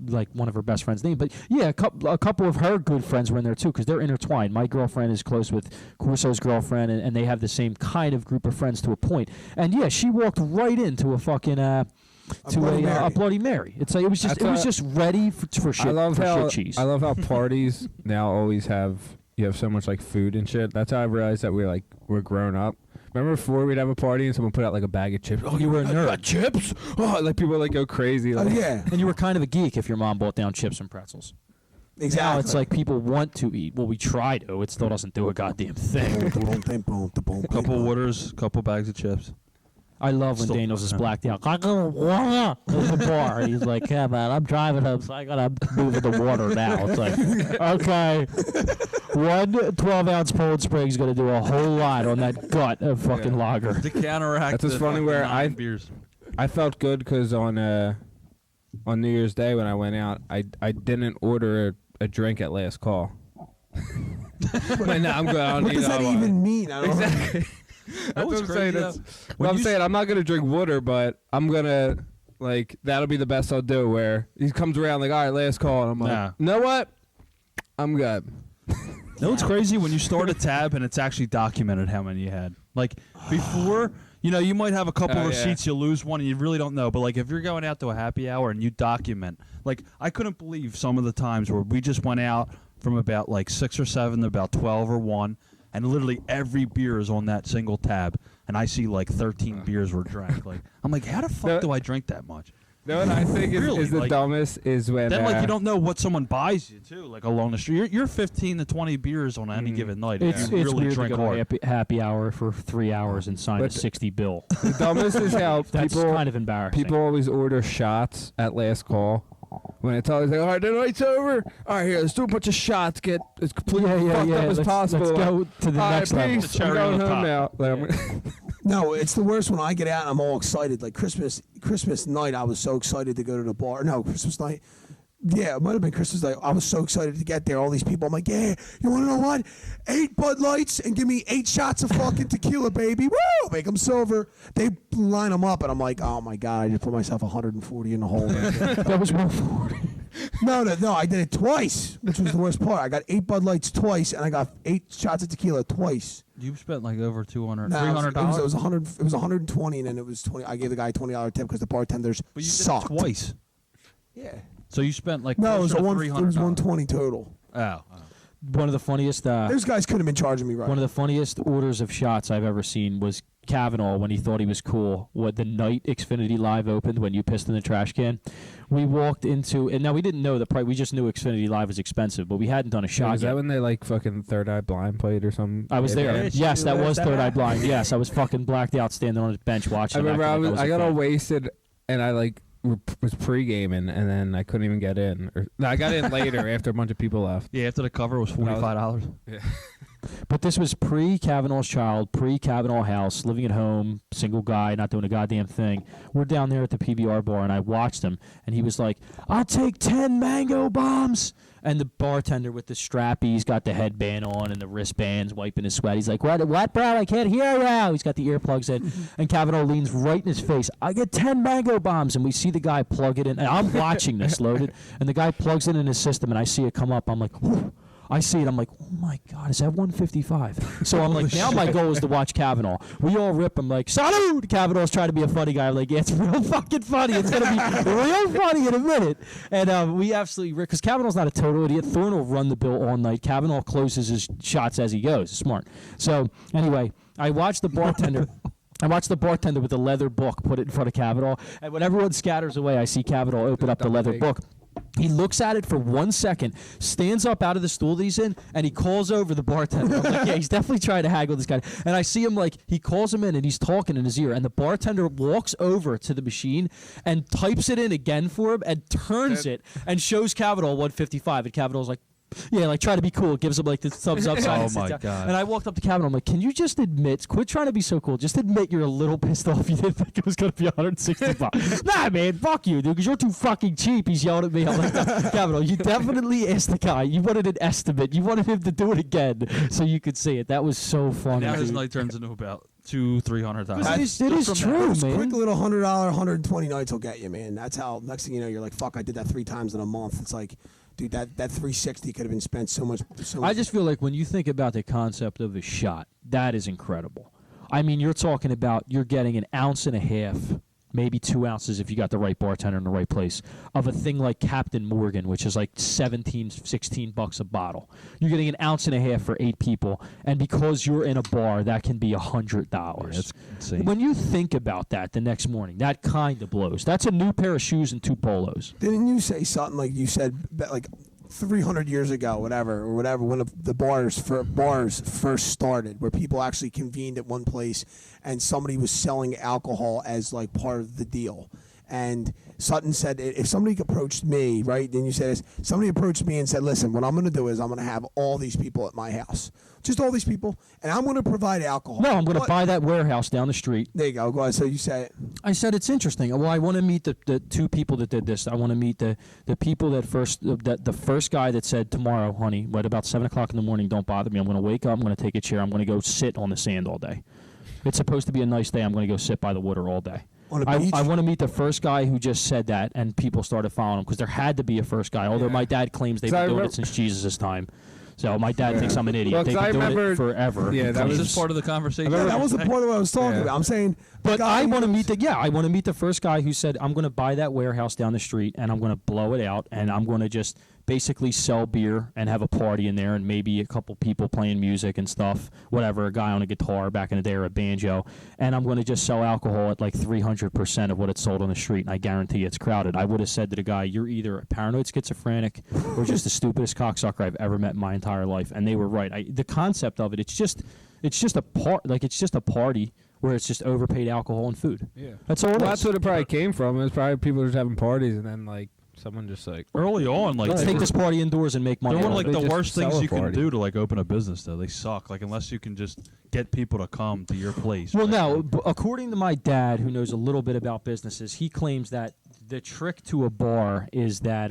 like one of her best friends' name, but yeah, a couple of her good friends were in there too because they're intertwined. My girlfriend is close with Corso's girlfriend, and they have the same kind of group of friends to a point. And yeah, she walked right into a fucking Bloody Mary. a Bloody Mary. It's like it was just ready for shit. I love for how shit cheese. I love how parties now always have so much like food and shit. That's how I realized that we're grown up. Remember before we'd have a party and someone put out like a bag of chips. Oh, You were a I nerd. got chips. Oh, like people like go crazy. Oh Like, yeah, And you were kind of a geek if your mom bought down chips and pretzels. exactly. Now it's like people want to eat. Well, we try to. It still doesn't do a goddamn thing. couple waters, couple bags of chips. I love when Still- Daniels is blacked out. I go water in the bar. He's like, yeah, man, I'm driving home, so I gotta move in the water now. It's like, okay, one 12-ounce Poland Spring's gonna do a whole lot on that gut of fucking Yeah. lager. To counteract That's what's the funny fucking where 9 beers. I felt good because on New Year's Day when I went out, I didn't order a drink at last call. But now I'm going. I don't What need does that another one. even mean? I don't know. Exactly. That's what I'm saying. That's, When I'm you saying I'm not gonna drink water, but I'm gonna that'll be the best I'll do. Where he comes around like, all right, last call, and I'm like, Nah. you know what? I'm good. No, it's crazy when you start a tab and it's actually documented how many you had. Like before, you might have a couple Oh, yeah. receipts, you lose one, and you really don't know. But like if you're going out to a happy hour and you document, like I couldn't believe some of the times where we just went out from about like 6 or 7 to about 12 or 1, and literally every beer is on that single tab, and I see like 13 beers were drank. Like I'm like, how the fuck No. do I drink that much? You know what I think Really, is the like- dumbest is when Then like you don't know what someone buys you too. Like along the street, you're 15 to 20 beers on any given night. if It's you it's really weird to drink go to hard. happy hour for 3 hours and sign a But- 60 bill. the dumbest is how That's people kind of embarrassing. people always order shots at last call. When it's always like, all right, the night's over. All right, here, let's do a bunch of shots. Get as completely fucked up as possible. Let's go to the all right, next level. peace. The cherry I'm on going the home top. now. Like, No, it's the worst when I get out and I'm all excited. Like Christmas night, I was so excited to go to the bar. No, Christmas night. Yeah, it might have been Christmas night. I was so excited to get there. All these people. I'm like, yeah, you want to know what? 8 Bud Lights and give me 8 shots of fucking tequila, baby. Woo! Make them silver. They line them up, and I'm like, oh my god, I just put myself 140 in the hole. That was 140. No, I did it twice, which was the worst part. I got 8 Bud Lights twice, and I got 8 shots of tequila twice. You spent like over $200, No, $300. it was 100. It was 120, and then it was 20. I gave the guy a $20 tip because the bartenders But you did it sucked. twice. Yeah. So you spent like No, it was closer to it was $300. 120 total. Oh. One of the funniest. Those guys couldn't have been charging me right. One of the funniest orders of shots I've ever seen was Kavanaugh when he thought he was cool. What the night Xfinity Live opened when you pissed in the trash can, we walked into, and now we didn't know the price. We just knew Xfinity Live was expensive, but we hadn't done a shot Was yet. that when they like fucking Third Eye Blind played or something? I was there. Yeah, Yes, that was that Third Eye happened. Blind. Yes, I was fucking blacked out standing on a bench watching. I remember I acting like got a all fan. wasted and I like was pre-gaming and then I couldn't even get in. No, I got in later after a bunch of people left. Yeah, after the cover was $45. But this was pre-Kavanaugh's child, pre-Kavanaugh house, living at home, single guy, not doing a goddamn thing. We're down there at the PBR bar, and I watched him, and he was like, "I'll take 10 mango bombs." And the bartender with the strappy, he's got the headband on and the wristbands, wiping his sweat. He's like, what, bro? I can't hear you. He's got the earplugs in. And Kavanaugh leans right in his face. I get 10 mango bombs. And we see the guy plug it in. And I'm watching this loaded. And the guy plugs it in his system, and I see it come up. I'm like, whew. I see it. I'm like, oh my God, is that 155? So I'm like, now my goal is to watch Kavanaugh. We all rip him like, salute! Kavanaugh's trying to be a funny guy. I'm like, yeah, it's real fucking funny. It's going to be real funny in a minute. And we absolutely rip, because Kavanaugh's not a total idiot. Thorne will run the bill all night. Kavanaugh closes his shots as he goes. Smart. So anyway, I watched the bartender. I watched the bartender with the leather book put it in front of Kavanaugh. And when everyone scatters away, I see Kavanaugh open up the leather book. He looks at it for 1 second, stands up out of the stool that he's in, and he calls over the bartender. I'm like, yeah, he's definitely trying to haggle this guy. And I see him like, he calls him in and he's talking in his ear, and the bartender walks over to the machine and types it in again for him and turns it and shows Kavanaugh 155. And Kavanaugh's like, yeah, like try to be cool. Gives him like the thumbs up sign. Oh and sits my down. God. And I walked up to Kavanaugh. I'm like, can you just admit, quit trying to be so cool. Just admit you're a little pissed off. You didn't think it was going to be 165. Nah, man, fuck you, dude, because you're too fucking cheap. He's yelling at me. I'm like, no, Kavanaugh, you definitely asked the guy. You wanted an estimate. You wanted him to do it again so you could see it. That was so funny. Now his dude. night turns into about $200-300. It is true, Those man. quick little $100, 120 nights will get you, man. That's how. Next thing you know, you're like, fuck, I did that 3 times in a month. It's like, dude, that 360 could have been spent so much. I just feel like when you think about the concept of a shot, that is incredible. I mean, you're talking about you're getting an ounce and a half, maybe 2 ounces if you got the right bartender in the right place, of a thing like Captain Morgan, which is like 17, 16 bucks a bottle. You're getting an ounce and a half for 8 people, and because you're in a bar, that can be $100. That's insane. When you think about that the next morning, that kind of blows. That's a new pair of shoes and 2 polos. Didn't you say something like you said like 300 years ago, whatever, when the bars first started, where people actually convened at one place and somebody was selling alcohol as like part of the deal. And Sutton said, if somebody approached me, right, then you said this, somebody approached me and said, listen, what I'm going to do is I'm going to have all these people at my house. Just all these people, and I'm going to provide alcohol. No, I'm going to But- buy that warehouse down the street. There you go. Go ahead. So you say it. I said it's interesting. Well, I want to meet the 2 people that did this. I want to meet the people that the first guy that said, tomorrow, honey, what about 7 o'clock in the morning, don't bother me. I'm going to wake up, I'm going to take a chair, I'm going to go sit on the sand all day. It's supposed to be a nice day. I'm going to go sit by the water all day. On a beach? I want to meet the first guy who just said that, and people started following him because there had to be a first guy, although my dad claims they've So I been doing remember- it since Jesus' time. So my dad thinks I'm an idiot. Well, They've 'cause been I doing it remember- forever. Yeah, that Was was this part of the conversation? Yeah, that was the point of what I was talking Yeah. about. I'm saying, But the guy I want to who- meet I want to meet the first guy who said, I'm going to buy that warehouse down the street and I'm going to blow it out and I'm going to just basically sell beer and have a party in there and maybe a couple people playing music and stuff, whatever, a guy on a guitar back in the day or a banjo, and I'm going to just sell alcohol at like 300% of what it's sold on the street, and I guarantee it's crowded. I would have said to the guy, you're either a paranoid schizophrenic or just the stupidest cocksucker I've ever met in my entire life, and they were right. The concept of it, it's just a party where it's just overpaid alcohol and food. Yeah. That's all it Well, is. that's what it probably came from. It was probably people just having parties and then like someone just like Early on, like Let's they take were- this party indoors and make money. They're one of off like it. They the just worst sell things a you can party. do to like open a business. Though they suck. Like unless you can just get people to come to your place. Well, right? now, according to my dad, who knows a little bit about businesses, he claims that the trick to a bar is that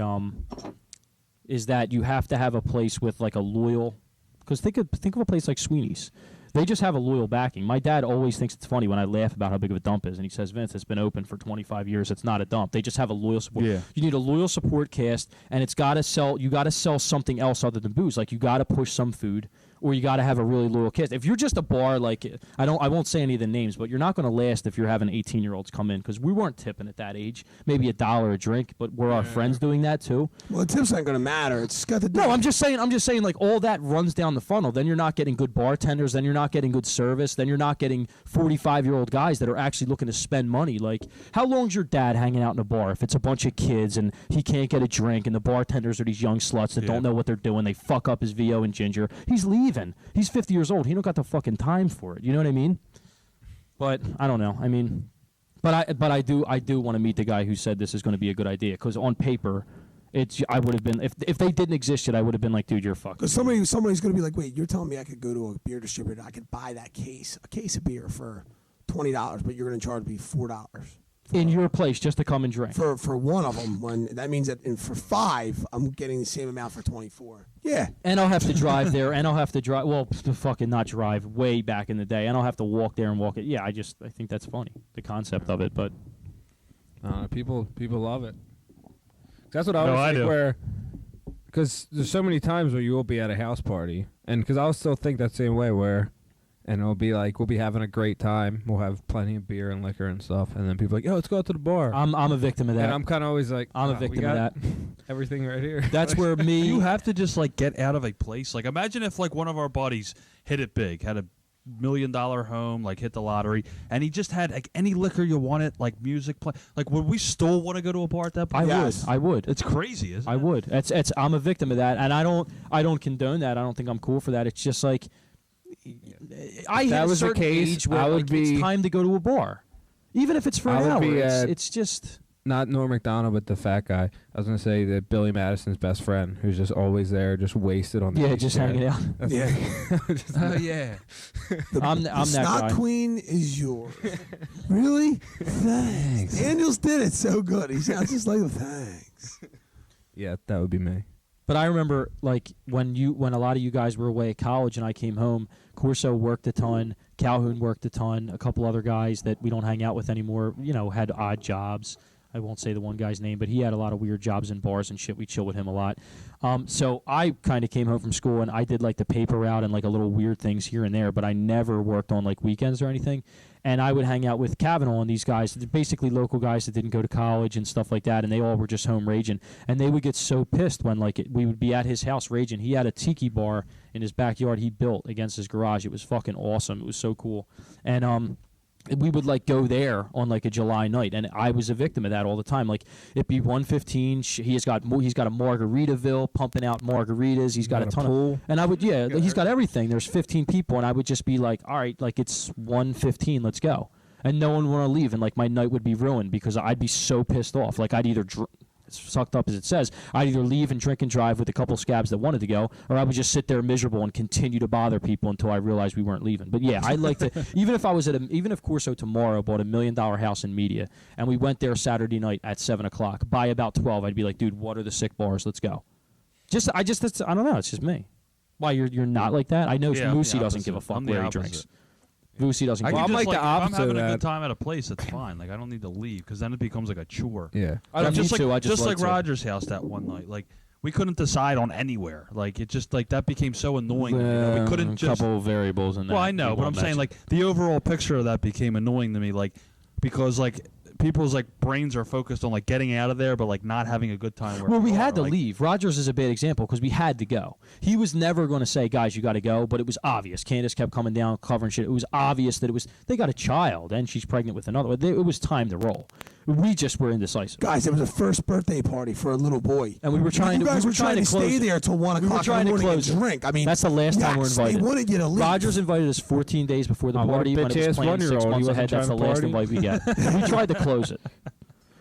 you have to have a place with like a loyal. Because think of a place like Sweeney's. They just have a loyal backing. My dad always thinks it's funny when I laugh about how big of a dump is, and he says, Vince, it's been open for 25 years. It's not a dump. They just have a loyal support. Yeah. You need a loyal support cast, and it's got to sell. You got to sell something else other than booze. Like you got to push some food, or you got to have a really loyal cast. If you're just a bar, like I won't say any of the names, but you're not going to last if you're having 18-year-olds come in because we weren't tipping at that age. Maybe $1 a drink, but were our friends doing that too? Well, the tips aren't going to matter. It's just got to do. No, I'm just saying, like all that runs down the funnel. Then you're not getting good bartenders. Then you're not getting good service. Then you're not getting 45-year-old guys that are actually looking to spend money. Like, how long's your dad hanging out in a bar if it's a bunch of kids and he can't get a drink and the bartenders are these young sluts that don't know what they're doing? They fuck up his VO and ginger. He's leaving. He's 50 years old. He don't got the fucking time for it. You know what I mean? But I don't know. I mean, but I do want to meet the guy who said this is going to be a good idea because on paper. I would have been if they didn't exist yet. I would have been like, dude, you're fucking. Because somebody's going to be like, wait, you're telling me I could go to a beer distributor, I could buy a case of beer for $20, but you're going to charge me $4 in your place just to come and drink for one of them. When that means that for 5, I'm getting the same amount for 24. Yeah, and I'll have to drive there, and I'll have to drive. Well, fucking not drive way back in the day, and I'll have to walk there and walk it. Yeah, I think that's funny, the concept of it, but people love it. That's what I was I think do. where, because there's so many times where you will be at a house party, and because I'll still think that same way where, and it'll be like we'll be having a great time, we'll have plenty of beer and liquor and stuff, and then people are like, yo, let's go out to the bar. I'm a victim of that. And I'm kind of always like, I'm a we victim of got that. Everything right here. That's where me. You have to just like get out of a place. Like imagine if like one of our buddies hit it big, had a $1 million home, like hit the lottery, and he just had like any liquor you wanted, like music play. Like would we still want to go to a bar at that point? I would. It's crazy, isn't it? I would. I'm a victim of that, and I don't condone that. I don't think I'm cool for that. It's just like I hit that a was the certain case, age where I would like, it's be- time to go to a bar, even if it's for I an would hour. be at- It's just. Not Norm Macdonald, but the fat guy. I was gonna say that Billy Madison's best friend, who's just always there, just wasted on the Yeah, just hanging out. yeah. Oh yeah. I'm the that snot guy. queen is yours. Really? Thanks. Daniels did it so good. He sounds just like thanks. Yeah, that would be me. But I remember, like, when a lot of you guys were away at college and I came home, Corso worked a ton, Calhoun worked a ton, a couple other guys that we don't hang out with anymore, had odd jobs. I won't say the one guy's name, but he had a lot of weird jobs in bars and shit. We chill with him a lot. So I kind of came home from school and I did like the paper route and like a little weird things here and there, but I never worked on like weekends or anything. And I would hang out with Kavanaugh and these guys, basically local guys that didn't go to college and stuff like that, and they all were just home raging. And they would get so pissed when we would be at his house raging. He had a tiki bar in his backyard he built against his garage. It was fucking awesome. It was so cool. And we would like go there on like a July night, and I was a victim of that all the time. Like it'd be 1:15. He's got a Margaritaville pumping out margaritas. He's got a ton pool. and I would he's got everything. There's 15 people, and I would just be like, all right, like it's 1:15, let's go, and no one would want to leave, and like my night would be ruined because I'd be so pissed off. Like I'd either as sucked up as it says, I'd either leave and drink and drive with a couple scabs that wanted to go, or I would just sit there miserable and continue to bother people until I realized we weren't leaving. But yeah, I'd like to, even if Corso tomorrow bought $1 million house in media, and we went there Saturday night at 7 o'clock, by about 12, I'd be like, dude, what are the sick bars? Let's go. I don't know. It's just me. Why, you're not like that? I know Yeah, I'm the Moosey doesn't give a opposite. fuck I'm the where he opposite. drinks. Moosey doesn't I give Well, a can I'm fuck. like just, the if I'm opposite having of a that. good time at a place, it's fine. Like I don't need to leave because then it becomes like a chore. Yeah. Just Me like too, I just like like to- Roger's house that one night. Like we couldn't decide on anywhere. Like it just like that became so annoying. We couldn't a just. couple of variables in that. Well, I know, we but I'm won't saying mention. like the overall picture of that became annoying to me. Like because like people's like brains are focused on like getting out of there, but like not having a good time. Where Well, we they had are. to Like, leave. Rogers is a bad example because we had to go. He was never going to say, guys, you got to go, but it was obvious. Candace kept coming down, covering shit. It was obvious that they got a child, and she's pregnant with another. It was time to roll. We just were indecisive. Guys, it was a first birthday party for a little boy. And we were trying you to- guys we were were trying trying to to stay close it. there till 1 We were o'clock trying in the to morning close and it. drink. I mean, That's the last time we're yes, invited. They wanted you to leave. Rogers invited us 14 days before the Oh, what a party when it was bitch-ass planned 6 1-year-old. He months wasn't ahead. That's the trying to last party? invite we get. We tried to close it.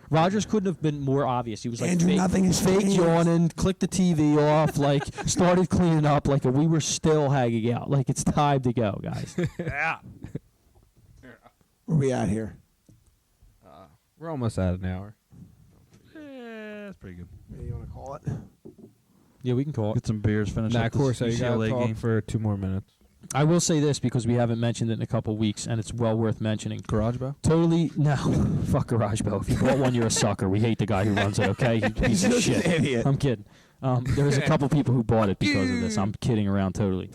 Rogers couldn't have been more obvious. He was like Andrew, nothing has fake changed. yawning, clicked the TV off, like started cleaning up, like we were still hanging out. Like it's time to go, guys. yeah. Where we at here? We're almost at an hour. Yeah, that's pretty good. What do you want to call it? Yeah, we can call it. Get some beers. Finish Nah, up of course, this you gotta UCLA talk game. for 2 more minutes. I will say this because we haven't mentioned it in a couple weeks, and it's well worth mentioning. GarageBand? Totally, no. Fuck GarageBand. If you bought one, you're a sucker. We hate the guy who runs it, okay? He's a shit. Idiot. I'm kidding. There was a couple people who bought it because of this. I'm kidding around totally.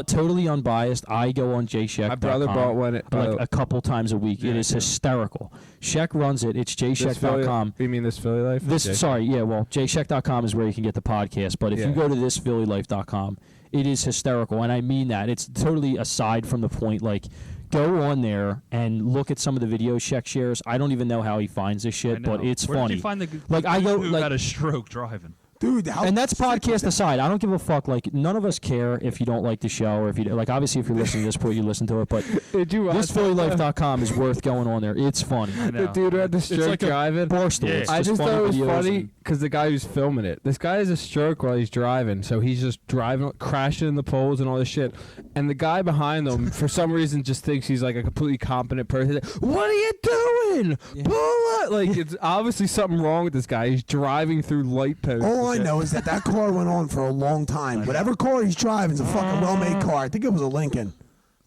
Totally unbiased. I go on JSheck.com. My brother bought one. Like a couple times a week. It is hysterical. Sheck runs it. It's JSheck.com. You mean this Philly Life? JSheck.com is where you can get the podcast. But if you go to thisphillylife.com, it is hysterical, and I mean that. It's totally aside from the point. Like, go on there and look at some of the videos Sheck shares. I don't even know how he finds this shit, but it's Where funny. Did you find the Like, I go who like got a stroke driving? Dude, and that's podcast aside. I don't give a fuck. Like, none of us care if you don't like the show or if you like. Obviously, if you're listening to this point, you listen to it. But Did you watch thisphillylife.com is worth going on there. It's funny. the dude who had the stroke like a driving? Barstool. Yeah. It's I just funny thought it was videos funny and- because the guy who's filming it. This guy has a stroke while he's driving, so he's just driving, crashing in the poles and all this shit. And the guy behind him, for some reason, just thinks he's like a completely competent person. What are you doing? Pull up! Like, it's obviously something wrong with this guy. He's driving through light posts. all I know is that car went on for a long time. Whatever car he's driving is a fucking well-made car. I think it was a Lincoln.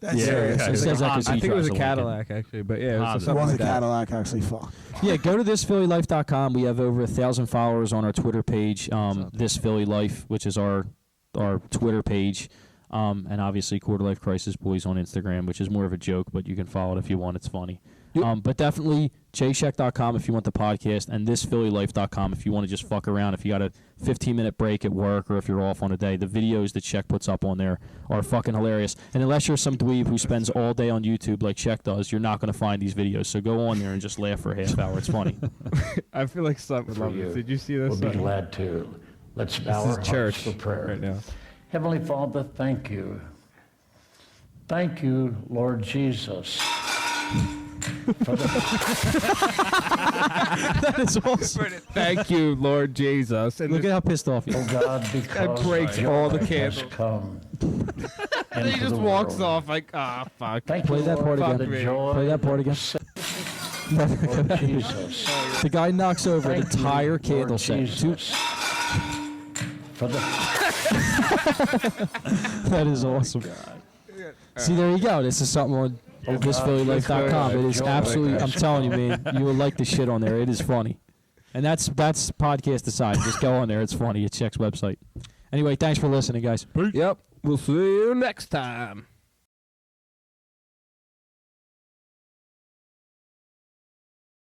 That's serious. It says that 'cause he I think it drives was a Lincoln. Cadillac, actually, but yeah, it was It something was like a that. Cadillac, actually. Fuck. Yeah, go to thisphillylife.com. We have over 1,000 followers on our Twitter page, This Philly Life, which is our Twitter page. And obviously Quarter Life Crisis Boys on Instagram, which is more of a joke, but you can follow it if you want. It's funny. But definitely jsheck.com if you want the podcast, and thisphillylife.com if you want to just fuck around. If you got a 15-minute break at work or if you're off on a day, the videos that Sheck puts up on there are fucking hilarious. And unless you're some dweeb who spends all day on YouTube like Sheck does, you're not going to find these videos. So go on there and just laugh for a half hour. It's funny. I feel like something would love this. Did you see this? We'll be glad to. Let's bow our This is hearts church for prayer. right now. Heavenly Father, thank you. Thank you, Lord Jesus. That is awesome. Thank you, Lord Jesus. And Look at how pissed off he Oh is. God, because breaks joy all the has candles. come he into just the walks world. off like, fuck. Thank Play you, that Lord, part for again. the joy Play that part again. Lord Jesus. The guy knocks over an Thank you, entire Lord candle set. Jesus, for the That is awesome. See, there you go. This is something on thisphillylife.com. It is absolutely, I'm telling you, man, you will like the shit on there. It is funny. And that's podcast aside. Just go on there. It's funny. It's Sheck's website. Anyway, thanks for listening, guys. Yep. We'll see you next time.